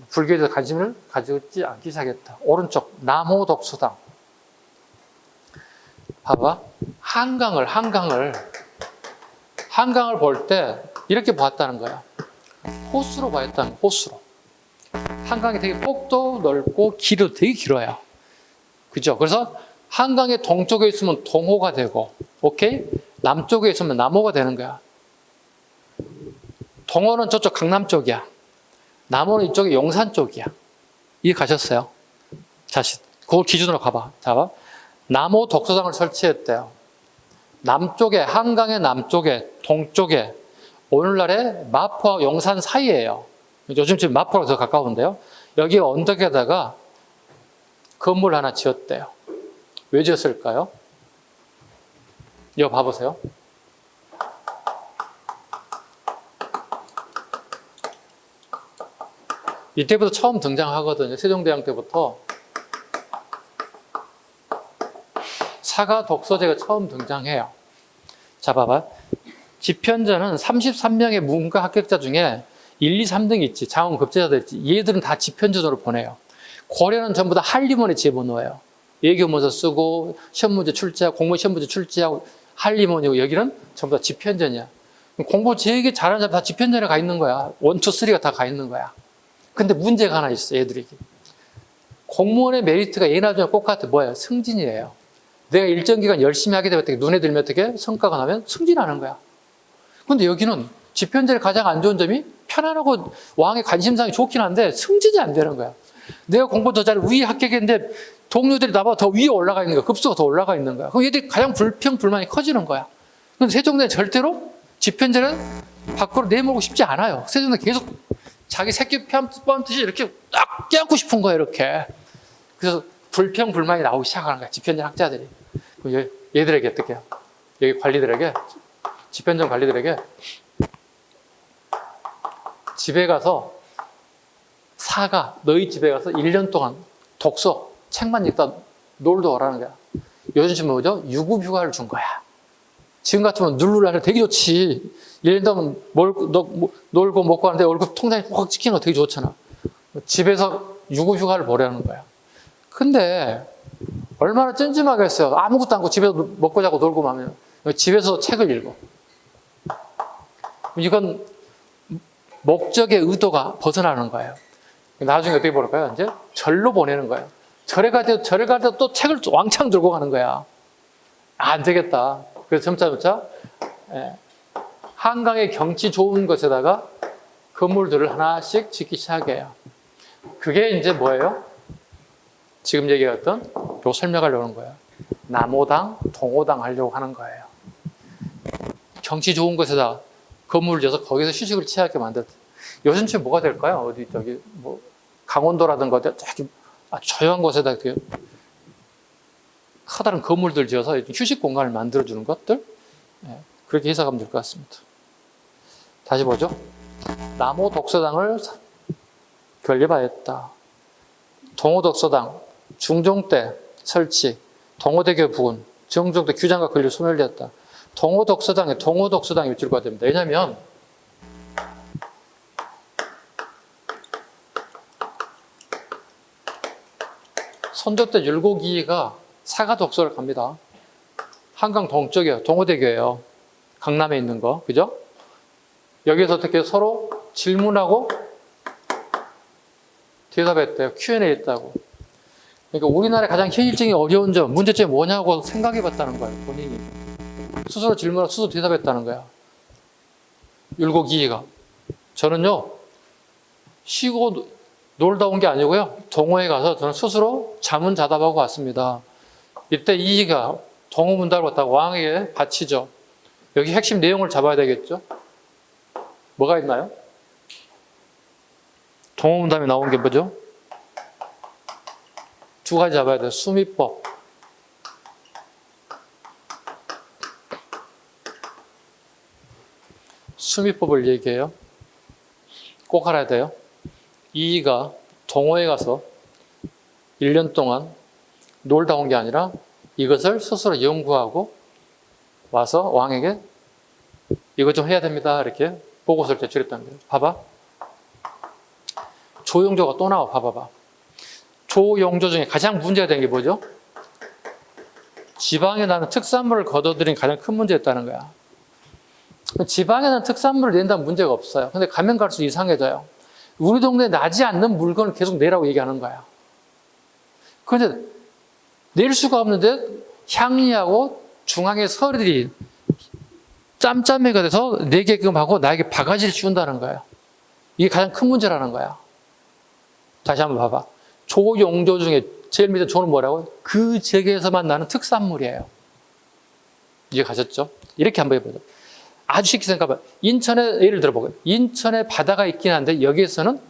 불교에 대해서 관심을 가지지 않기 시작했다. 오른쪽 남호독수당. 봐봐. 한강을 볼 때 이렇게 봤다는 거야. 호수로 봤다는 거야, 호수로. 한강이 되게 폭도 넓고 길도 되게 길어요. 그죠? 그래서 한강의 동쪽에 있으면 동호가 되고, 오케이? 남쪽에 있으면 남호가 되는 거야. 동호는 저쪽 강남 쪽이야. 남호는 이쪽에 용산 쪽이야. 이해 가셨어요? 자, 그걸 기준으로 가봐. 자, 봐. 남호 독서장을 설치했대요. 남쪽에, 한강의 남쪽에, 동쪽에, 오늘날의 마포와 용산 사이에요. 요즘 지금 마포로 더 가까운데요. 여기 언덕에다가 건물 하나 지었대요. 왜 지었을까요? 이거 봐보세요. 이때부터 처음 등장하거든요. 세종대왕 때부터. 사가 독서제가 처음 등장해요. 자, 봐봐. 집현전은 33명의 문과 합격자 중에 1, 2, 3등 있지. 장원 급제자들 있지. 얘들은 다 집현전으로 보내요. 고려는 전부 다 한림원에 집어넣어요. 예교문서 쓰고 시험 문제 출제하고 공무원 시험 문제 출제하고 한림원이고, 여기는 전부 다 집현전이야. 공부 되게 잘하는 사람 다 집현전에 가 있는 거야. 1, 2, 3가 다 가 있는 거야. 근데 문제가 하나 있어, 얘들에게. 공무원의 메리트가 얘나 중에 꼭 같아. 뭐예요? 승진이에요. 내가 일정 기간 열심히 하게 되면 어떻게, 눈에 들면 어떻게, 성과가 나면 승진하는 거야. 근데 여기는 집현전의 가장 안 좋은 점이 편안하고 왕의 관심사가 좋긴 한데 승진이 안 되는 거야. 내가 공부 더 잘해 위에 합격했는데 동료들이 나보다 더 위에 올라가 있는 거야. 급수가 더 올라가 있는 거야. 그럼 얘들이 가장 불평불만이 커지는 거야. 근데 세종대는 절대로 집현전은 밖으로 내몰고 싶지 않아요. 세종대는 계속 자기 새끼 뺨듯이 이렇게 딱 껴안고 싶은 거야, 이렇게. 그래서 불평불만이 나오기 시작하는 거야, 집현전 학자들이. 얘들에게 어떻게 해요? 여기 관리들에게, 집현전 관리들에게 집에 가서, 사가 너희 집에 가서 1년 동안 독서, 책만 읽다 놀도 오라는 거야. 요즘 지금 뭐죠? 유급휴가를 준 거야. 지금 같으면 룰루랄 되게 좋지. 1년 동안 놀고 먹고 하는데 월급 통장에 확 찍히는 거 되게 좋잖아. 집에서 유급휴가를 보내는 거야. 근데 얼마나 찜찜하겠어요. 아무것도 안 하고 집에서 먹고 자고 놀고 하면 집에서 책을 읽어. 이건 목적의 의도가 벗어나는 거예요. 나중에 어떻게 볼까요? 이제 절로 보내는 거예요. 절에 갈 때 또 책을 왕창 들고 가는 거야. 안 되겠다. 그래서 점차 한강의 경치 좋은 곳에다가 건물들을 하나씩 짓기 시작해요. 그게 이제 뭐예요? 지금 얘기했던 요 설명하려고 하는 거예요. 남호당, 동호당 하려고 하는 거예요. 경치 좋은 곳에다 건물을 지어서 거기서 휴식을 취하게 만들었어요. 요즘 지금 뭐가 될까요? 어디 저기 뭐 강원도라든가 저기 조용한 곳에다 이렇게 커다란 건물들 지어서 휴식 공간을 만들어주는 것들, 그렇게 해석하면 될 것 같습니다. 다시 보죠. 남호 독서당을 건립하였다. 동호 독서당 중종 때 설치, 동호대교 부근, 정종 때 규장과 건립 소멸되었다. 동호 독서당이 위치가 됩니다. 왜냐하면 선조 때 율곡이가 사가 독서를 갑니다. 한강 동쪽이에요. 동호대교예요. 강남에 있는 거, 그죠? 여기서 어떻게 서로 질문하고 대답했대요. Q&A 했다고. 그러니까 우리나라의 가장 현실적인 어려운 점, 문제점이 뭐냐고 생각해 봤다는 거예요, 본인이. 스스로 질문하고 스스로 대답했다는 거야. 율곡이가. 저는요, 쉬고 놀다 온 게 아니고요, 동호회 가서 저는 스스로 자문자답하고 왔습니다. 이때 이희가 동호문답을 갖다가 왕에게 바치죠. 여기 핵심 내용을 잡아야 되겠죠? 뭐가 있나요? 동호문답에 나온 게 뭐죠? 두 가지 잡아야 돼요. 수미법. 수미법을 얘기해요. 꼭 알아야 돼요. 이이가 동호회 가서 1년 동안 놀다 온 게 아니라 이것을 스스로 연구하고 와서 왕에게 이것 좀 해야 됩니다. 이렇게 보고서를 제출했다는 거예요. 봐봐. 조용조가 또 나와. 봐봐봐. 조용조 중에 가장 문제가 된 게 뭐죠? 지방에 나는 특산물을 거둬들인 가장 큰 문제였다는 거야. 지방에 나는 특산물을 낸다면 문제가 없어요. 근데 가면 갈수록 이상해져요. 우리 동네에 나지 않는 물건을 계속 내라고 얘기하는 거야. 그런데 낼 수가 없는데 향리하고 중앙의 서리들이 짬짬이가 돼서 내게끔 하고 나에게 바가지를 씌운다는 거예요. 이게 가장 큰 문제라는 거야. 다시 한번 봐봐. 조용조 중에 제일 밑에 조는 뭐라고? 그 지역에서만 나는 특산물이에요. 이해 가셨죠? 이렇게 한번 해보죠. 아주 쉽게 생각해봐. 인천에, 예를 들어보고, 인천에 바다가 있긴 한데 여기에서는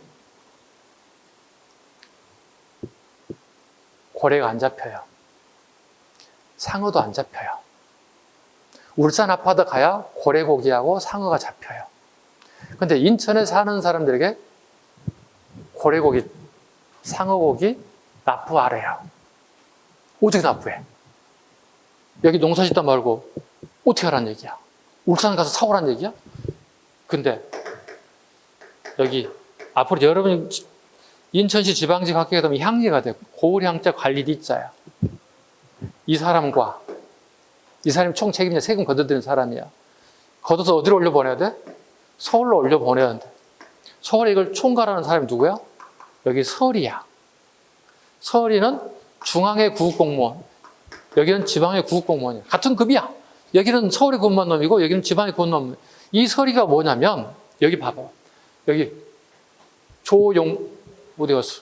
고래가 안 잡혀요. 상어도 안 잡혀요. 울산 앞바다 가야 고래고기하고 상어가 잡혀요. 근데 인천에 사는 사람들에게 고래고기, 상어고기 납부하래요. 어떻게 납부해? 여기 농사짓다 말고 어떻게 하라는 얘기야? 울산 가서 사오라는 얘기야? 근데 여기 앞으로 여러분이 인천시 지방직 학교에 가면 향리가 돼. 고을향자 관리디자야. 이 사람이 총 책임자 세금 걷어들이는 사람이야. 걷어서 어디로 올려보내야 돼? 서울로 올려보내야 돼. 서울에 이걸 총괄하는 사람이 누구야? 여기 서리야. 서리는 중앙의 구급공무원, 여기는 지방의 구급공무원이야. 같은 급이야. 여기는 서울에 근무한 놈이고 여기는 지방에 근무한 놈. 이 서리가 뭐냐면 여기 봐봐. 여기 어디 갔어?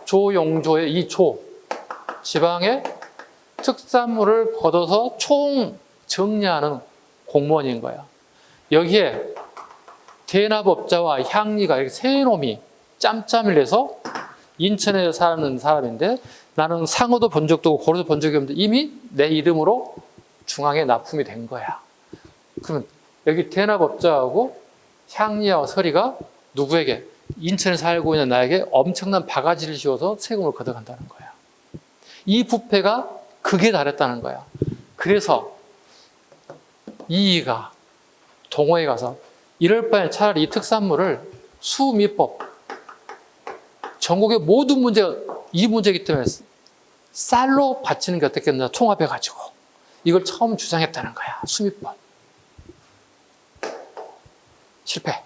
조용조의 이 지방의 특산물을 걷어서 총 정리하는 공무원인 거야. 여기에 대납업자와 향리가 이렇게 세 놈이 짬짬을 내서 인천에 사는 사람인데 나는 상어도 본 적도 없고 고래도 본 적이 없는데 이미 내 이름으로 중앙에 납품이 된 거야. 그러면 여기 대납업자하고 향리와 서리가 누구에게? 인천에 살고 있는 나에게 엄청난 바가지를 씌워서 세금을 걷어간다는 거야. 이 부패가 극에 달했다는 거야. 그래서 이이가 동호회 가서 이럴 바엔 차라리 이 특산물을 수미법, 전국의 모든 문제가 이 문제이기 때문에 쌀로 바치는 게 어떻겠느냐 통합해가지고 이걸 처음 주장했다는 거야. 수미법. 실패.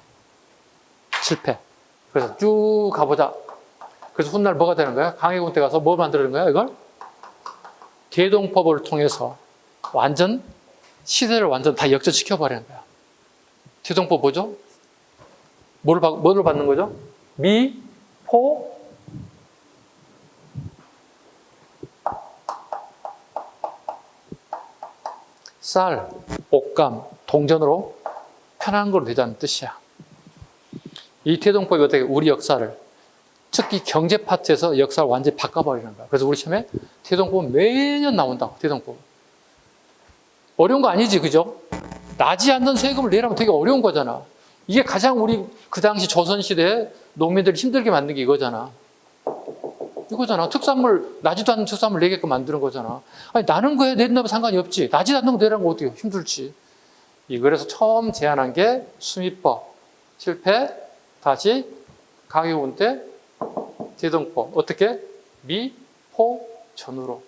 그래서 쭉 가보자. 그래서 훗날 뭐가 되는 거야? 강해군 때 가서 뭐 만드는 거야? 이걸 대동법을 통해서 완전 시대를 완전 다 역전시켜버리는 거야. 대동법 뭐죠? 뭐를 받는 거죠? 미, 포, 쌀, 옷감, 동전으로 편한 걸로 되자는 뜻이야. 이 태동법이 어떻게 우리 역사를, 특히 경제 파트에서 역사를 완전히 바꿔버리는 거야. 그래서 우리 시험에 태동법은 매년 나온다고, 태동법. 어려운 거 아니지, 그죠? 나지 않는 세금을 내라면 되게 어려운 거잖아. 이게 가장 우리 그 당시 조선시대에 농민들을 힘들게 만든 게 이거잖아. 특산물, 나지도 않는 특산물 내게끔 만드는 거잖아. 아니, 나는 거에 내린다면 상관이 없지. 나지도 않는 거 내라는 거 어떻게 힘들지. 그래서 처음 제안한 게 수미법. 실패, 다시 강해군 때 대동법. 어떻게? 미, 포, 전으로.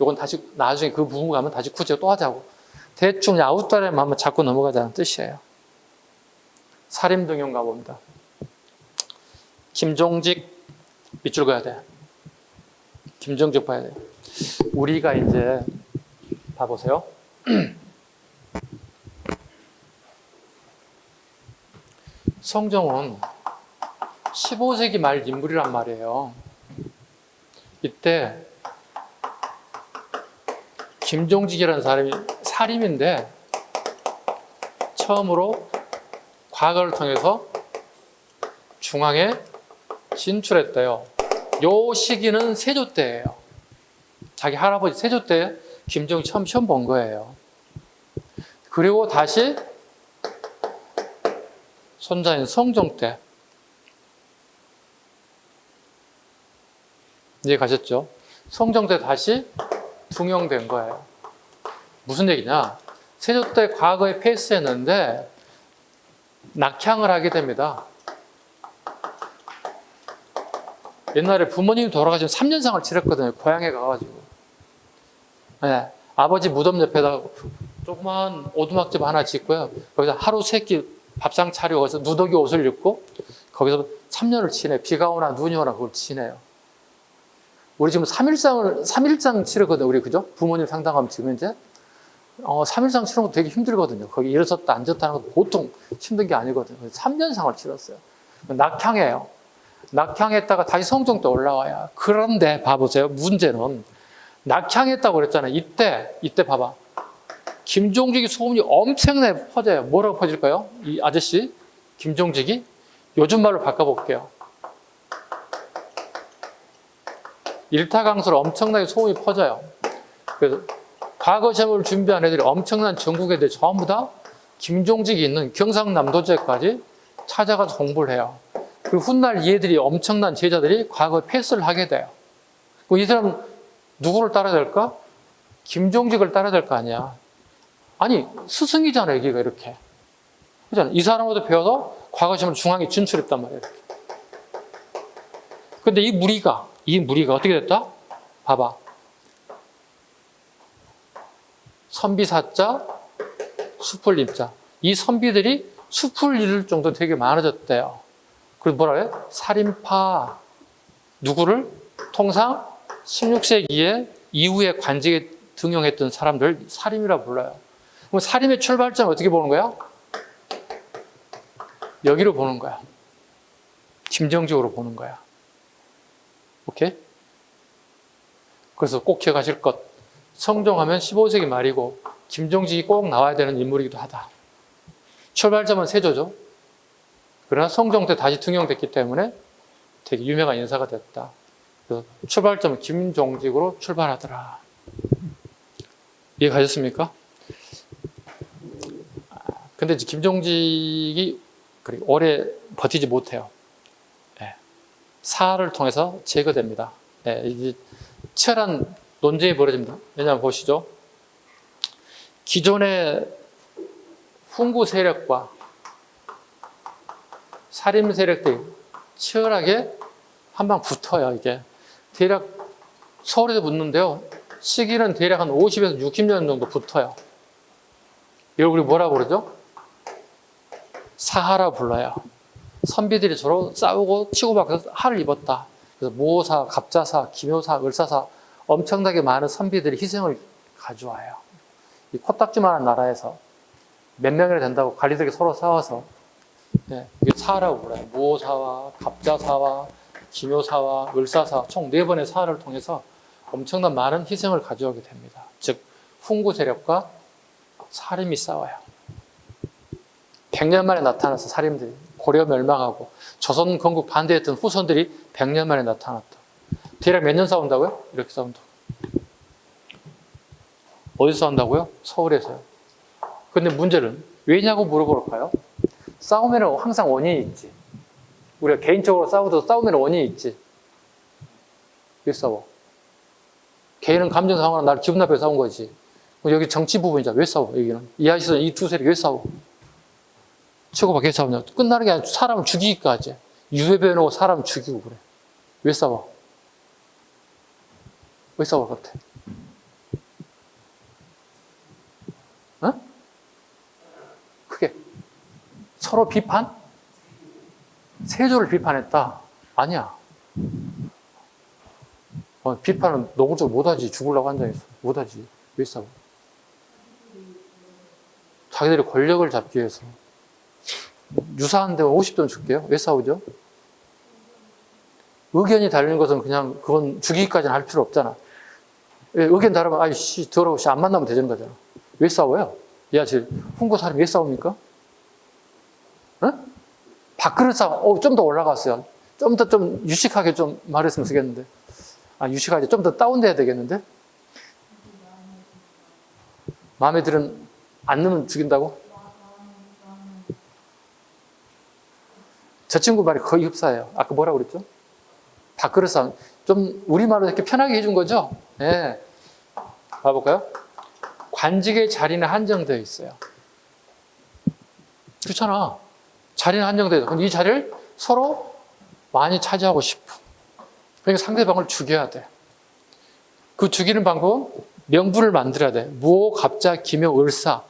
요건 다시 나중에 그 부분 가면 다시 구체로 또 하자고. 대충 아웃다리만 한번 잡고 넘어가자는 뜻이에요. 사림동영 가봅니다. 김종직 밑줄 그어야 돼. 김종직 봐야 돼. 우리가 이제 봐보세요. 성종은 15세기 말 인물이란 말이에요. 이때 김종직이라는 사람이 사림인데 처음으로 과거를 통해서 중앙에 진출했대요. 요 시기는 세조 때예요. 자기 할아버지 세조 때 김종이 처음 시험 본 거예요. 그리고 다시 손자인 성종 때 이해 가셨죠? 성종 때 다시 등용된 거예요. 무슨 얘기냐? 세조 때 과거에 패스했는데 낙향을 하게 됩니다. 옛날에 부모님이 돌아가시면 3년상을 치렀거든요. 고향에 가가지고. 네, 아버지 무덤 옆에다가 조그만 오두막집 하나 짓고요. 거기서 하루 세끼 밥상 차리고 거기서 누더기 옷을 입고 거기서 3년을 지내. 비가 오나 눈이 오나 그걸 지내요. 우리 지금 3일상 치르거든요. 우리 그죠? 부모님 상담하면 지금 이제 3일상 치르는 것도 되게 힘들거든요. 거기 일어섰다 앉았다 하는 것도 보통 힘든 게 아니거든요. 3년상을 치렀어요. 낙향이에요. 낙향했다가 다시 성정 또 올라와요. 그런데 봐보세요. 문제는 낙향했다고 그랬잖아요. 이때 봐봐. 김종직이 소문이 엄청나게 퍼져요. 뭐라고 퍼질까요? 이 아저씨 김종직이 요즘 말로 바꿔볼게요. 일타강사로 엄청나게 소문이 퍼져요. 그래서 과거 시험을 준비한 애들이 엄청난 전국 애들 전부 다 김종직이 있는 경상남도제까지 찾아가서 공부를 해요. 그리고 훗날 이 애들이 엄청난 제자들이 과거에 패스를 하게 돼요. 이 사람 누구를 따라야 될까? 김종직을 따라야 될 거 아니야. 아니 스승이잖아 여기가 이렇게. 그렇잖아. 이 사람으로부터 배워서 과거 시험을 중앙에 진출했단 말이에요. 근데 이 무리가 어떻게 됐다? 봐봐. 선비사자, 수풀림자. 이 선비들이 수풀 잃을 정도 되게 많아졌대요. 그리고 뭐라 해요? 살인파. 누구를? 통상 16세기에 이후에 관직에 등용했던 사람들 살인이라 불러요. 그럼 살인의 출발점을 어떻게 보는 거야? 여기로 보는 거야. 김정직으로 보는 거야. 오케이? 그래서 꼭 기억하실 것. 성종하면 15세기 말이고 김종직이 꼭 나와야 되는 인물이기도 하다. 출발점은 세조죠. 그러나 성종 때 다시 등용됐기 때문에 되게 유명한 인사가 됐다. 그래서 출발점은 김종직으로 출발하더라. 이해가셨습니까? 근데 이제 김종직이 오래 버티지 못해요. 네. 사활을 통해서 제거됩니다. 네. 이제 치열한 논쟁이 벌어집니다. 왜냐하면 보시죠. 기존의 훈구 세력과 살인 세력들이 치열하게 한방 붙어요. 이게 대략 서울에서 붙는데요. 시기는 대략 한 50에서 60년 정도 붙어요. 이걸 우리 뭐라고 그러죠? 사하라 불러요. 선비들이 서로 싸우고 치고받고 할을 입었다. 그래서 모사, 갑자사, 기묘사, 을사사 엄청나게 많은 선비들이 희생을 가져와요. 이 코딱지만한 나라에서 몇 명이나 된다고 관리들이 서로 싸워서 이게 사하라고 불러요. 모사와 갑자사와 기묘사와 을사사 총 4번의 사하를 통해서 엄청난 많은 희생을 가져오게 됩니다. 즉 훈구 세력과 사림이 싸워요. 100년 만에 나타나서 사림들이 고려 멸망하고 조선 건국 반대했던 후손들이 100년 만에 나타났다. 대략 몇 년 싸운다고요? 이렇게 싸운다고. 어디서 싸운다고요? 서울에서요. 근데 문제는 왜냐고 물어볼까요? 싸우면 항상 원인이 있지. 우리가 개인적으로 싸우도 싸우면 원인이 있지. 왜 싸워? 개인은 감정 상하나 나를 기분 나쁘게 싸운 거지. 여기 정치 부분이잖아. 왜 싸워? 여기는. 이하시선 이 두 세력이 왜 싸워? 치고받기 왜 싸우냐? 끝나는 게 아니라 사람을 죽이기까지. 유해배 놓고 사람 죽이고 그래. 왜 싸워? 왜 싸울 것 같아? 어? 크게. 서로 비판? 세조를 비판했다? 아니야. 비판은 노골적으로 못하지. 죽으려고 앉아있어. 못하지. 왜 싸워? 자기들이 권력을 잡기 위해서. 유사한데 50점 줄게요. 왜 싸우죠? 의견이 다른 것은 그냥 그건 죽이기까지는 할 필요 없잖아. 의견 다르면 아이씨 더러워 안 만나면 되는 거잖아. 왜 싸워요? 야 지금 훈구 사람이 왜 싸웁니까? 어? 밥그릇 싸움. 좀 더 올라갔어요. 좀 더 좀 유식하게 좀 말했으면 쓰겠는데. 유식하게 좀 더 다운돼야 되겠는데? 마음에 들은 안 넣으면 죽인다고? 저 친구 말이 거의 흡사해요. 아까 뭐라고 그랬죠? 밥그릇 싸움. 좀 우리말로 이렇게 편하게 해준 거죠? 네. 봐볼까요? 관직의 자리는 한정되어 있어요. 그렇잖아. 자리는 한정되어 있어. 이 자리를 서로 많이 차지하고 싶어. 그러니까 상대방을 죽여야 돼. 그 죽이는 방법은 명분을 만들어야 돼. 무오, 갑자, 기묘, 을사.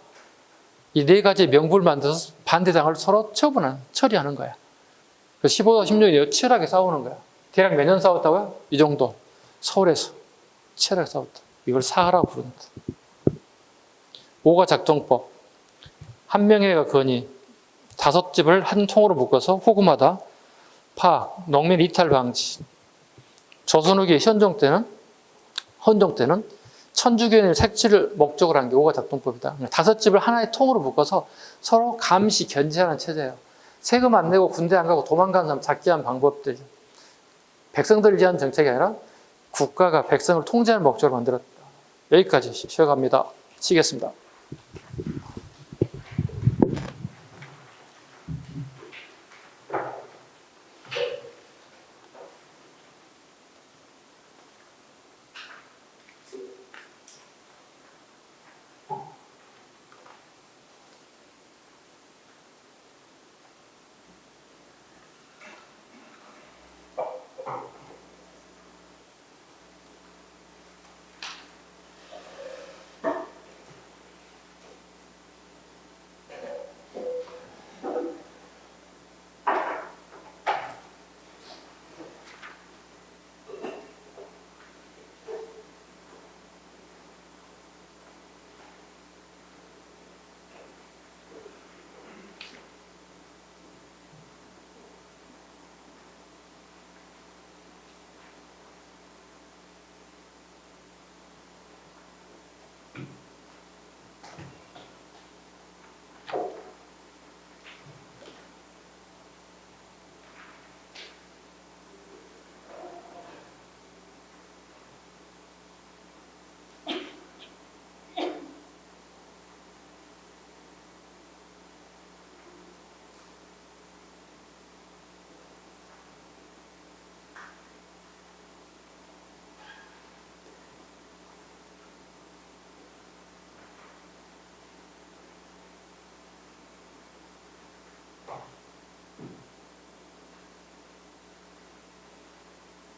이 네 가지 명분을 만들어서 반대당을 서로 처리하는 거야. 15와 16이 치열하게 싸우는 거야. 대략 몇 년 싸웠다고요? 이 정도. 서울에서 치열하게 싸웠다. 이걸 사하라고 부른다. 5가 작정법. 한 명의 건이 5집을 한 통으로 묶어서 후금하다. 파악, 농민 이탈 방지. 조선 후기 헌종 때는 천주교인의 색지를 목적으로 한 게 5가 작동법이다. 5집을 하나의 통으로 묶어서 서로 감시, 견제하는 체제예요. 세금 안 내고 군대 안 가고 도망가는 사람 잡기 위한 방법들. 백성들을 위한 정책이 아니라 국가가 백성을 통제하는 목적으로 만들었다. 여기까지 쉬어갑니다. 쉬겠습니다.